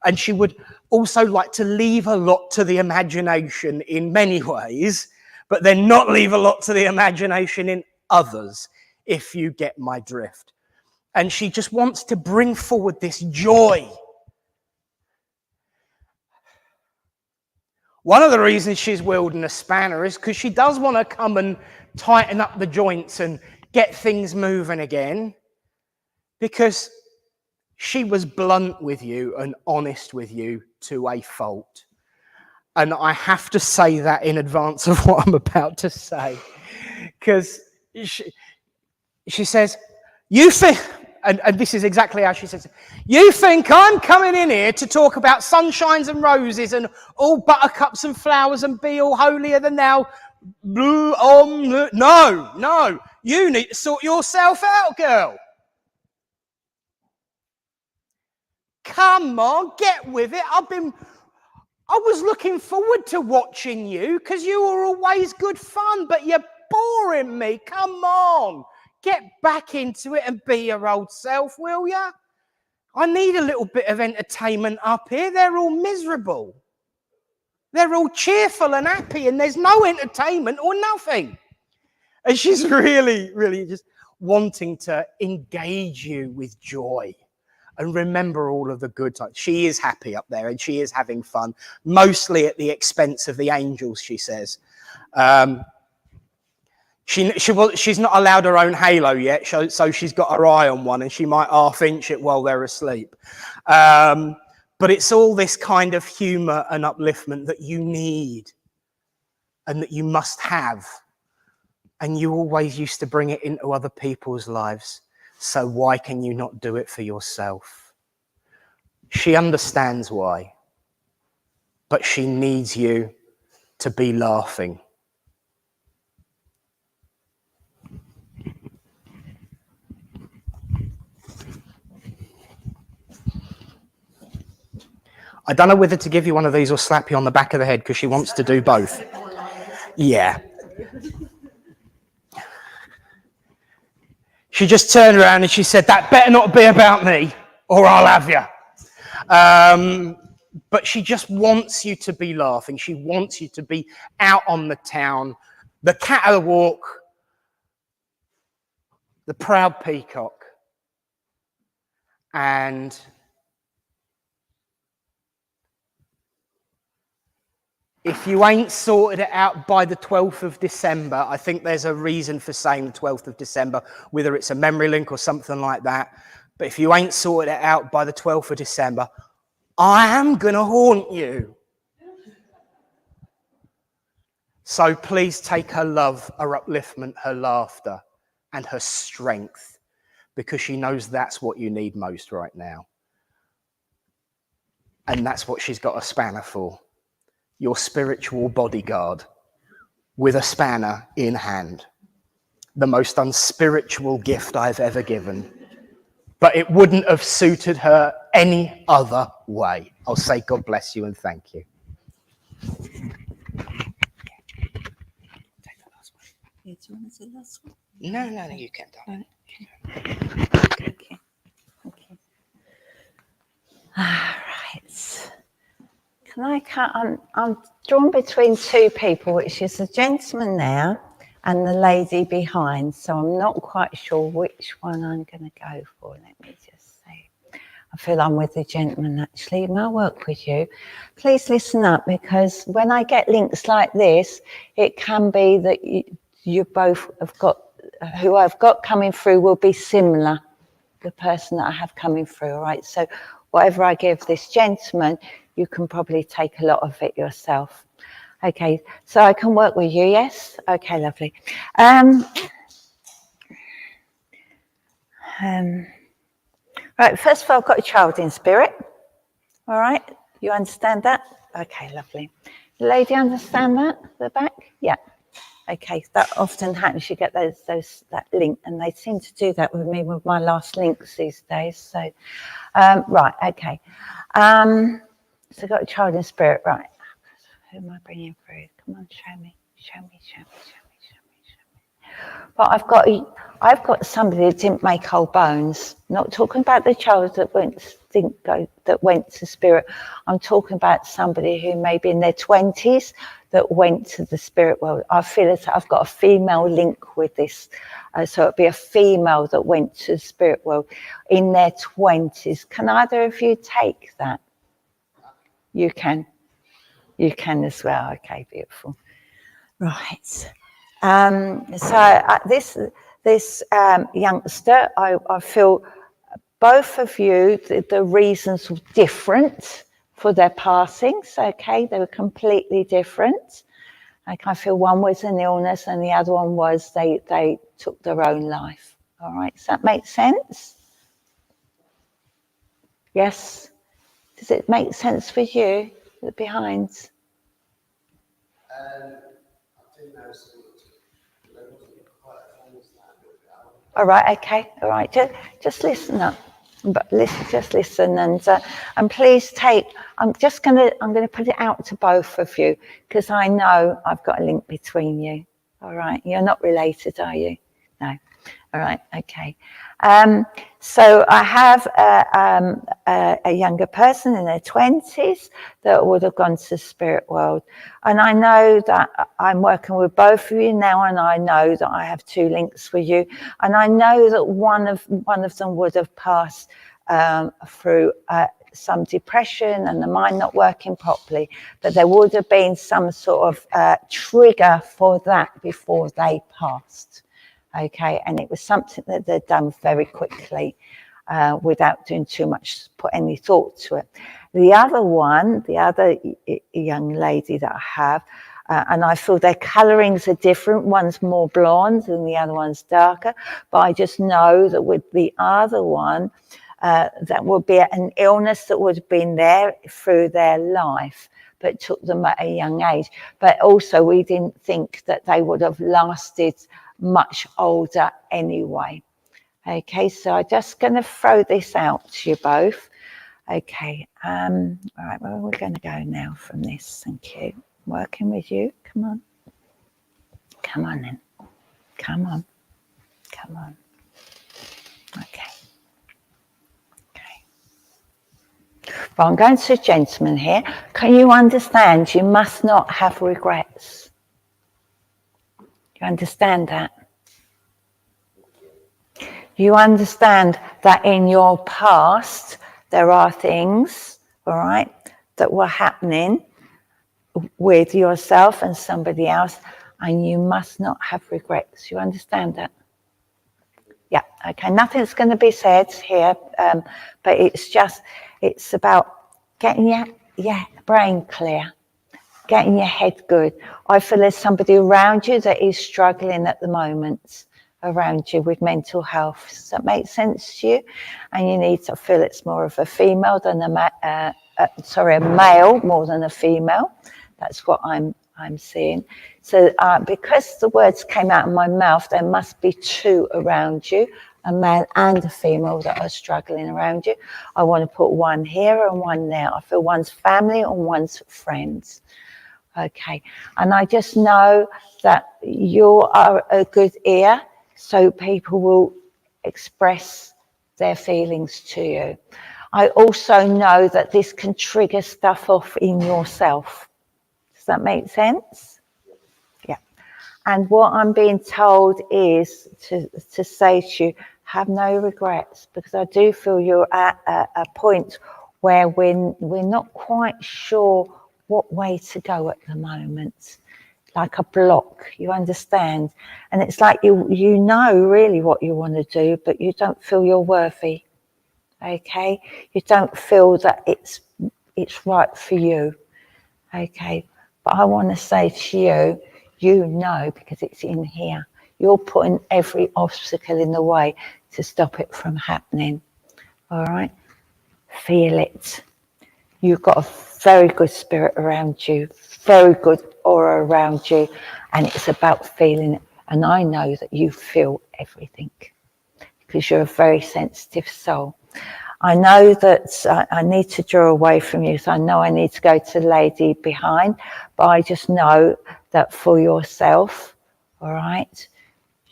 And she would also like to leave a lot to the imagination in many ways, but then not leave a lot to the imagination in others, if you get my drift. And she just wants to bring forward this joy. One of the reasons she's wielding a spanner is because she does want to come and tighten up the joints and get things moving again, because She was blunt with you and honest with you to a fault. And I have to say that in advance of what I'm about to say. Because she says, you think, and this is exactly how she says it, you think I'm coming in here to talk about sunshines and roses and all buttercups and flowers and be all holier than thou? No, you need to sort yourself out, girl. Come on, get with it. I was looking forward to watching you because you were always good fun, but you're boring me. Come on, get back into it and be your old self, will ya? I need a little bit of entertainment up here. They're all miserable. They're all cheerful and happy, and there's no entertainment or nothing. And she's really, really just wanting to engage you with joy and remember all of the good times. She is happy up there, and she is having fun, mostly at the expense of the angels, she says. She's not allowed her own halo yet, so she's got her eye on one, and she might half-inch it while they're asleep. But it's all this kind of humour and upliftment that you need and that you must have. And you always used to bring it into other people's lives. So why can you not do it for yourself? She understands why. But she needs you to be laughing. I don't know whether to give you one of these or slap you on the back of the head because she wants to do both. Yeah. She just turned around and she said, that better not be about me or I'll have you. But she just wants you to be laughing. She wants you to be out on the town, the cat of the walk, the proud peacock. And if you ain't sorted it out by the 12th of December, I think there's a reason for saying the 12th of December, whether it's a memory link or something like that. But if you ain't sorted it out by the 12th of December, I am going to haunt you. So please take her love, her upliftment, her laughter, and her strength, because she knows that's what you need most right now. And that's what she's got a spanner for. Your spiritual bodyguard with a spanner in hand. The most unspiritual gift I've ever given. But it wouldn't have suited her any other way. I'll say God bless you and thank you. Yeah, do you want to say the last one? No, you can't. Okay. All right. Can I cut? I'm drawn between two people, which is the gentleman there and the lady behind. So I'm not quite sure which one I'm going to go for. Let me just see. I feel I'm with the gentleman actually. May I work with you? Please listen up, because when I get links like this, it can be that you both have got, who I've got coming through will be similar. The person that I have coming through. All right. So whatever I give this gentleman, you can probably take a lot of it yourself. Okay, so I can work with you, yes? Okay, lovely. Right, first of all, I've got a child in spirit. All right, you understand that? Okay, lovely. The lady understand that, the back? Yeah. Okay, that often happens. You get that link, and they seem to do that with me with my last links these days. So, right, okay. So I've got a child in spirit, right. Who am I bringing through? Come on, show me. But I've got somebody that didn't make whole bones. Not talking about the child that went to spirit. I'm talking about somebody who may be in their 20s that went to the spirit world. I feel as I've got a female link with this. So it'd be a female that went to the spirit world in their 20s. Can either of you take that? You can. You can as well. Okay, beautiful. Right. So this youngster, I feel both of you, the reasons were different for their passings, okay? They were completely different. Like I feel one was an illness and the other one was they took their own life. All right, does that make sense? Yes? Does it make sense for you, the behinds? I think there's All right, okay, all right. Just listen up, but just listen, and please take. I'm gonna put it out to both of you because I know I've got a link between you. All right, you're not related, are you? No. All right, okay. So I have a younger person in their 20s that would have gone to the spirit world. And I know that I'm working with both of you now, and I know that I have 2 links with you. And I know that one of them would have passed through some depression and the mind not working properly, but there would have been some sort of trigger for that before they passed. Okay, and it was something that they'd done very quickly without doing too much, put any thought to it. The other young lady that I have, and I feel their colourings are different. One's more blonde and the other one's darker, but I just know that with the other one, that would be an illness that would have been there through their life, but took them at a young age. But also we didn't think that they would have lasted much older anyway. Okay, so I'm just going to throw this out to you both. Okay, all right, well, we're going to go now from this. Thank you. Working with you. Come on. Come on then. Come on. Come on. Okay. Okay. Well, I'm going to a gentleman here. Can you understand? You must not have regrets. You understand that? You understand that in your past, there are things, all right, that were happening with yourself and somebody else, and you must not have regrets. You understand that? Yeah, okay. Nothing's going to be said here, but it's about getting your brain clear. Getting your head good. I feel there's somebody around you that is struggling at the moment around you with mental health. Does that make sense to you? And you need to feel it's more of a female than a male more than a female. That's what I'm seeing. So because the words came out of my mouth, there must be 2 around you, a male and a female that are struggling around you. I want to put 1 here and 1 there. I feel one's family and one's friends. Okay, and I just know that you are a good ear, so people will express their feelings to you. I also know that this can trigger stuff off in yourself. Does that make sense? Yeah. And what I'm being told is to say to you, have no regrets, because I do feel you're at a point where we're not quite sure what way to go at the moment, like a block, you understand? And it's like you know really what you want to do, but you don't feel you're worthy, okay? You don't feel that it's right for you, okay? But I want to say to you, you know, because it's in here, you're putting every obstacle in the way to stop it from happening, all right? Feel it. You've got a very good spirit around you, very good aura around you, and it's about feeling it. And I know that you feel everything because you're a very sensitive soul. I know that I need to draw away from you, so I know I need to go to the lady behind, but I just know that for yourself, all right,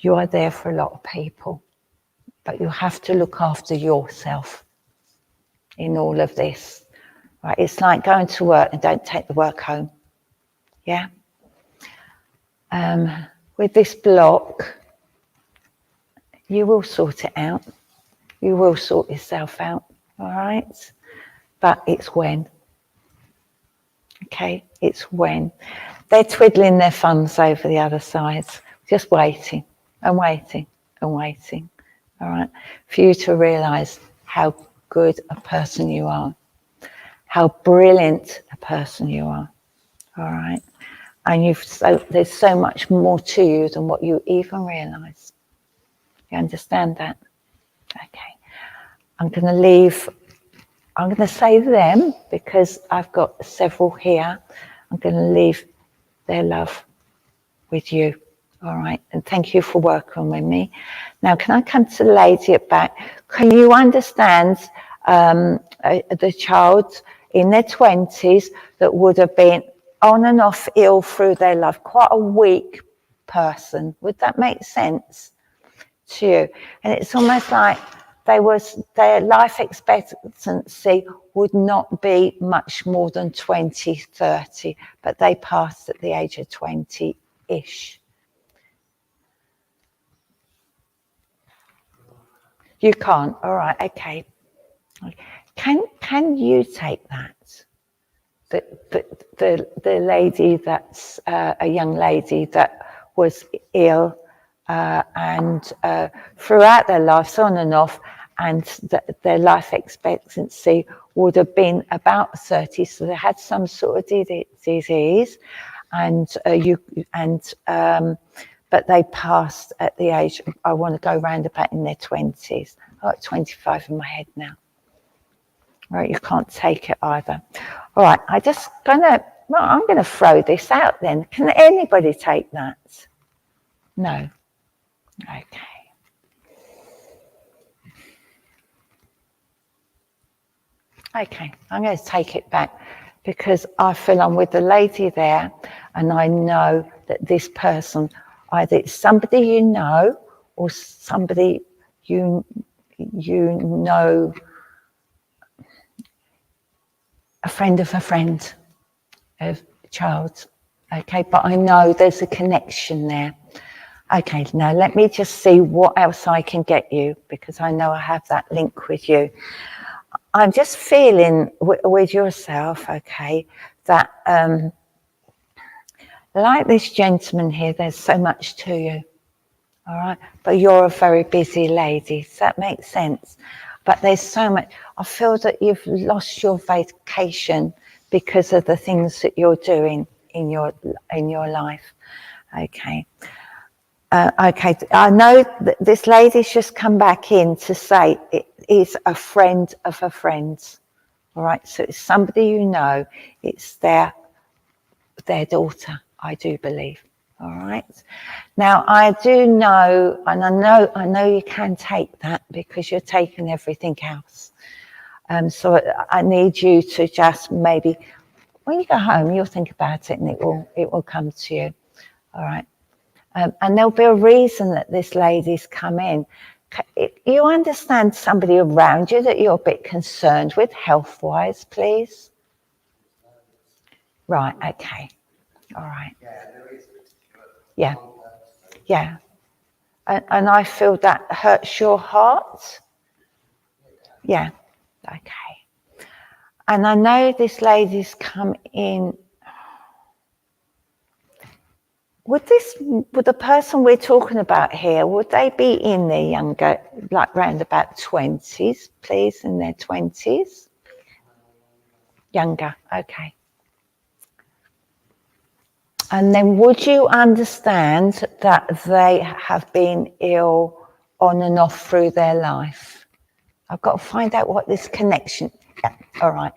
you are there for a lot of people, but you have to look after yourself in all of this. Right, it's like going to work and don't take the work home. Yeah. With this block, you will sort it out. You will sort yourself out. All right. But it's when. Okay. It's when. They're twiddling their thumbs over the other side, just waiting and waiting and waiting. All right. For you to realise how good a person you are, how brilliant a person you are. All right. And there's so much more to you than what you even realize. You understand that? Okay. I'm going to say them because I've got several here. I'm going to leave their love with you. All right. And thank you for working with me. Now, can I come to the lady at back? Can you understand the child in their 20s that would have been on and off ill through their life, quite a weak person? Would that make sense to you? And it's almost like their life expectancy would not be much more than 20, 30, but they passed at the age of 20-ish. You can't. All right. Okay. Can you take that? The lady that's a young lady that was ill and throughout their lives on and off, and their life expectancy would have been about 30, so they had some sort of disease, but they passed at the age, I want to go round about in their 20s. I've got 25 in my head now. Right, you can't take it either. All right, I'm going to throw this out then. Can anybody take that? No. Okay. Okay, I'm going to take it back because I feel I'm with the lady there, and I know that this person, either it's somebody you know or somebody you know, a friend of a child. Okay, but I know there's a connection there. Okay, now let me just see what else I can get you, because I know I have that link with you. I'm just feeling with yourself, okay, that like this gentleman here, there's so much to you, all right? But you're a very busy lady. Does that make sense? But there's so much. I feel that you've lost your vacation because of the things that you're doing in your life. Okay. Okay. I know that this lady's just come back in to say it is a friend of a friend. All right. So it's somebody you know. It's their daughter, I do believe. All right. Now I do know, and I know you can take that because you're taking everything else. So I need you to just maybe, when you go home, you'll think about it, and it will come to you. All right. And there'll be a reason that this lady's come in. You understand somebody around you that you're a bit concerned with health-wise, please? Right. Okay. All right. Yeah. Yeah. And I feel that hurts your heart. Yeah. Okay. And I know this lady's come in. Would the person we're talking about here, would they be in their younger, like round about 20s, please, in their 20s? Younger. Okay. And then would you understand that they have been ill on and off through their life? I've got to find out what this connection, yeah, all right.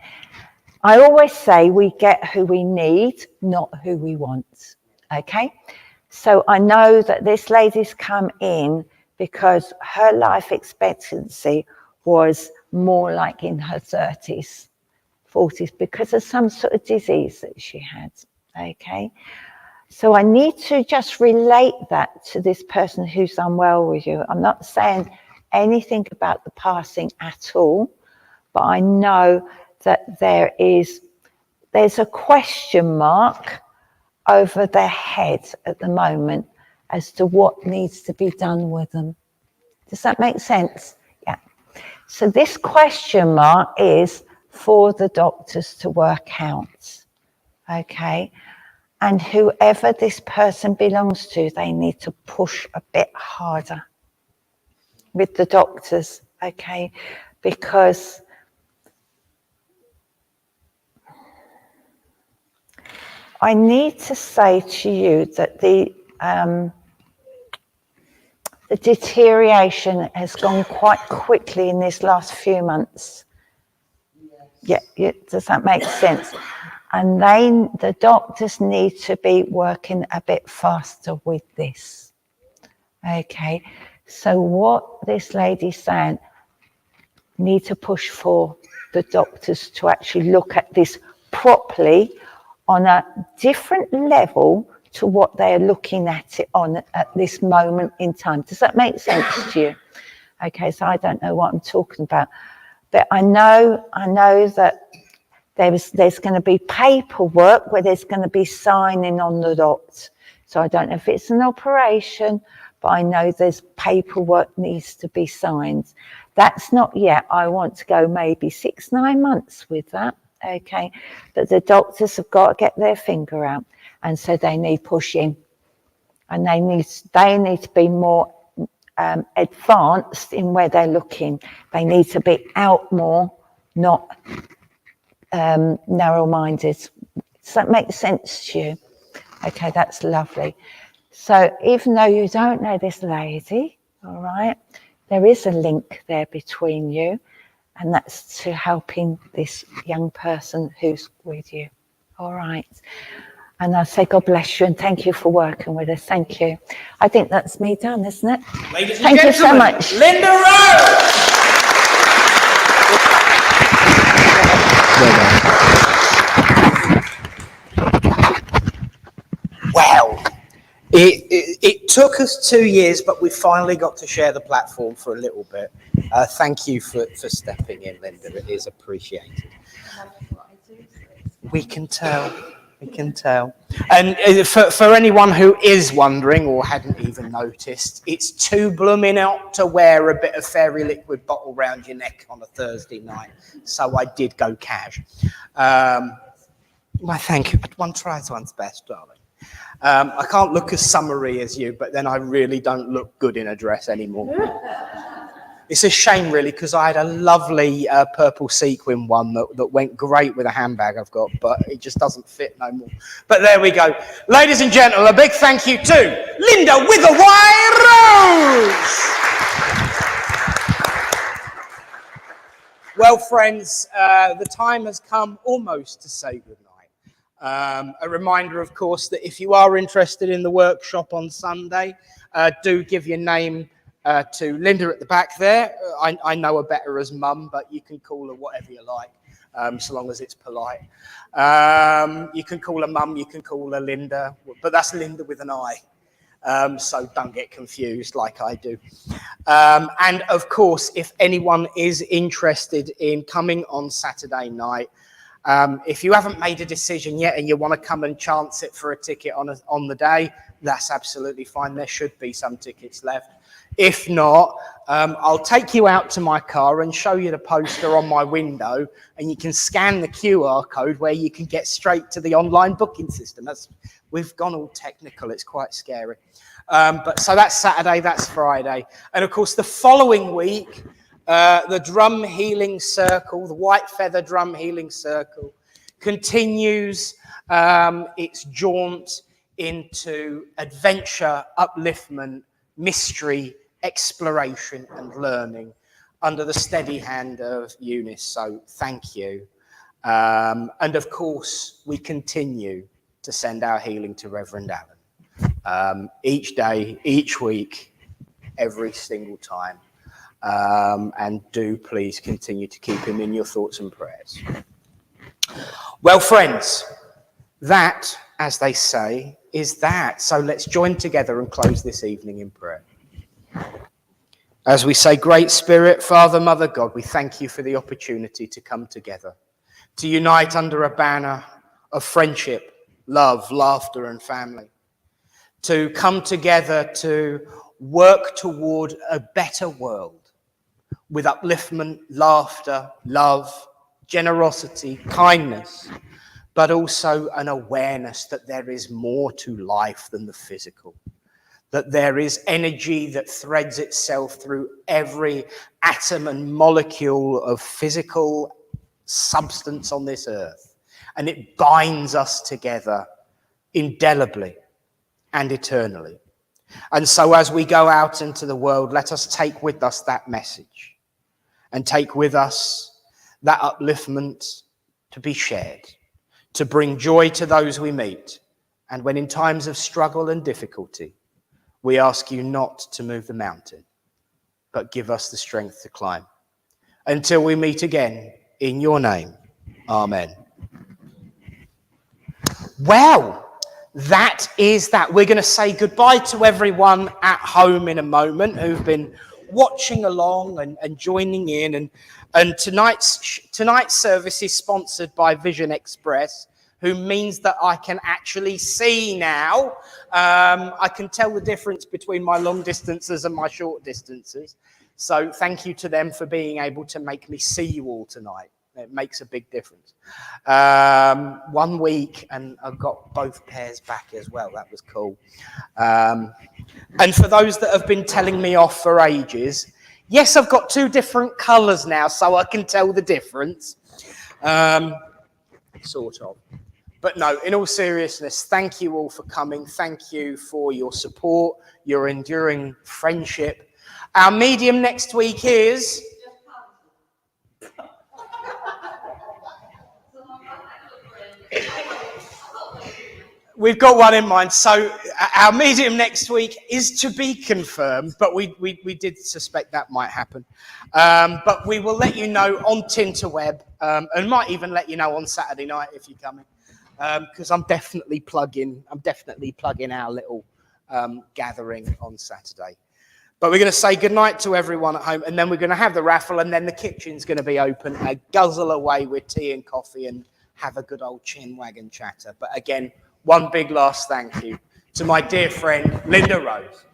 I always say we get who we need, not who we want, okay? So I know that this lady's come in because her life expectancy was more like in her 30s, 40s, because of some sort of disease that she had. Okay, so I need to just relate that to this person who's unwell with you. I'm not saying anything about the passing at all, but I know that there's a question mark over their head at the moment as to what needs to be done with them. Does that make sense? Yeah. So this question mark is for the doctors to work out. Okay, and whoever this person belongs to, they need to push a bit harder with the doctors, okay, because I need to say to you that the deterioration has gone quite quickly in this last few months. Yeah, does that make sense? And the doctors need to be working a bit faster with this. Okay, so what this lady's saying, need to push for the doctors to actually look at this properly on a different level to what they're looking at it on at this moment in time. Does that make sense to you? Okay, so I don't know what I'm talking about, but I know that there's going to be paperwork where there's going to be signing on the dots. So I don't know if it's an operation, but I know there's paperwork needs to be signed. That's not yet. I want to go maybe 6-9 months with that. Okay, but the doctors have got to get their finger out, and so they need pushing, and they need to be more advanced in where they're looking. They need to be out more, not narrow-minded. Does that make sense to you? Okay, that's lovely. So even though you don't know this lady, all right, there is a link there between you, and that's to helping this young person who's with you. All right. And I say God bless you and thank you for working with us. Thank you. I think that's me done, isn't it? Ladies and Thank you so gentlemen, much. Linda Rose! Well, it took us 2 years, but we finally got to share the platform for a little bit. Thank you for stepping in, Linda. It is appreciated. We can tell. We can tell. And for anyone who is wondering or hadn't even noticed, it's too blooming out to wear a bit of fairy liquid bottle round your neck on a Thursday night. So I did go cash. Well, thank you. But one tries one's best, darling. I can't look as summery as you, but then I really don't look good in a dress anymore. It's a shame, really, because I had a lovely purple sequin one that went great with a handbag I've got, but it just doesn't fit no more. But there we go. Ladies and gentlemen, a big thank you to Linda Witherwire Rose. Well, friends, the time has come almost to say goodnight. A reminder, of course, that if you are interested in the workshop on Sunday, do give your name to Linda at the back there. I know her better as Mum, but you can call her whatever you like, so long as it's polite. You can call her Mum, you can call her Linda, but that's Linda with an I. So don't get confused like I do. And of course, if anyone is interested in coming on Saturday night, if you haven't made a decision yet and you want to come and chance it for a ticket on the day, that's absolutely fine. There should be some tickets left. If not, I'll take you out to my car and show you the poster on my window, and you can scan the QR code where you can get straight to the online booking system. We've gone all technical. It's quite scary. But so that's Saturday, that's Friday. And of course, the following week, the Drum Healing Circle, the White Feather Drum Healing Circle, continues its jaunt into adventure, upliftment, mystery, exploration and learning under the steady hand of Eunice. So thank you. And of course, we continue to send our healing to Reverend Allen. Each day, each week, every single time. And do please continue to keep him in your thoughts and prayers. Well, friends, that, as they say, is that. So let's join together and close this evening in prayer. As we say, Great Spirit, Father, Mother, God, we thank you for the opportunity to come together, to unite under a banner of friendship, love, laughter, and family, to come together to work toward a better world with upliftment, laughter, love, generosity, kindness, but also an awareness that there is more to life than the physical, that there is energy that threads itself through every atom and molecule of physical substance on this earth, and it binds us together indelibly and eternally. And so as we go out into the world, let us take with us that message and take with us that upliftment to be shared, to bring joy to those we meet. And when in times of struggle and difficulty, we ask you not to move the mountain, but give us the strength to climb. Until we meet again, in your name, amen. Well, that is that. We're going to say goodbye to everyone at home in a moment who've been watching along and joining in. And tonight's service is sponsored by Vision Express, who means that I can actually see now. I can tell the difference between my long distances and my short distances. So thank you to them for being able to make me see you all tonight. It makes a big difference. 1 week, and I've got both pairs back as well. That was cool. And for those that have been telling me off for ages, yes, I've got 2 different colours now, so I can tell the difference. Sort of. But no, in all seriousness, thank you all for coming. Thank you for your support, your enduring friendship. Our medium next week is... We've got one in mind. So our medium next week is to be confirmed, but we did suspect that might happen. But we will let you know on Tinterweb, and might even let you know on Saturday night if you're coming, because I'm definitely plugging our little gathering on Saturday. But we're going to say goodnight to everyone at home, and then we're going to have the raffle, and then the kitchen's going to be open, guzzle away with tea and coffee and have a good old chin wagon chatter. But again, one big last thank you to my dear friend, Linda Rose.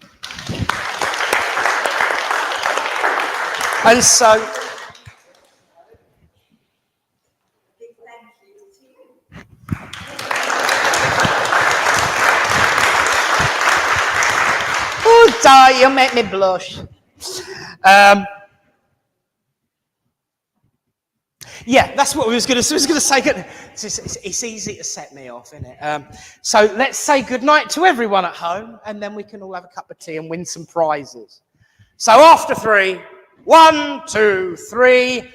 And so... Oh, Di, you make me blush. Yeah, that's what we was going to say. It's easy to set me off, isn't it? So let's say goodnight to everyone at home, and then we can all have a cup of tea and win some prizes. So after 3, 1, 2, 3,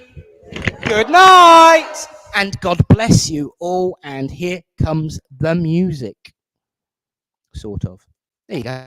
good night, and God bless you all. And here comes the music. Sort of. There you go.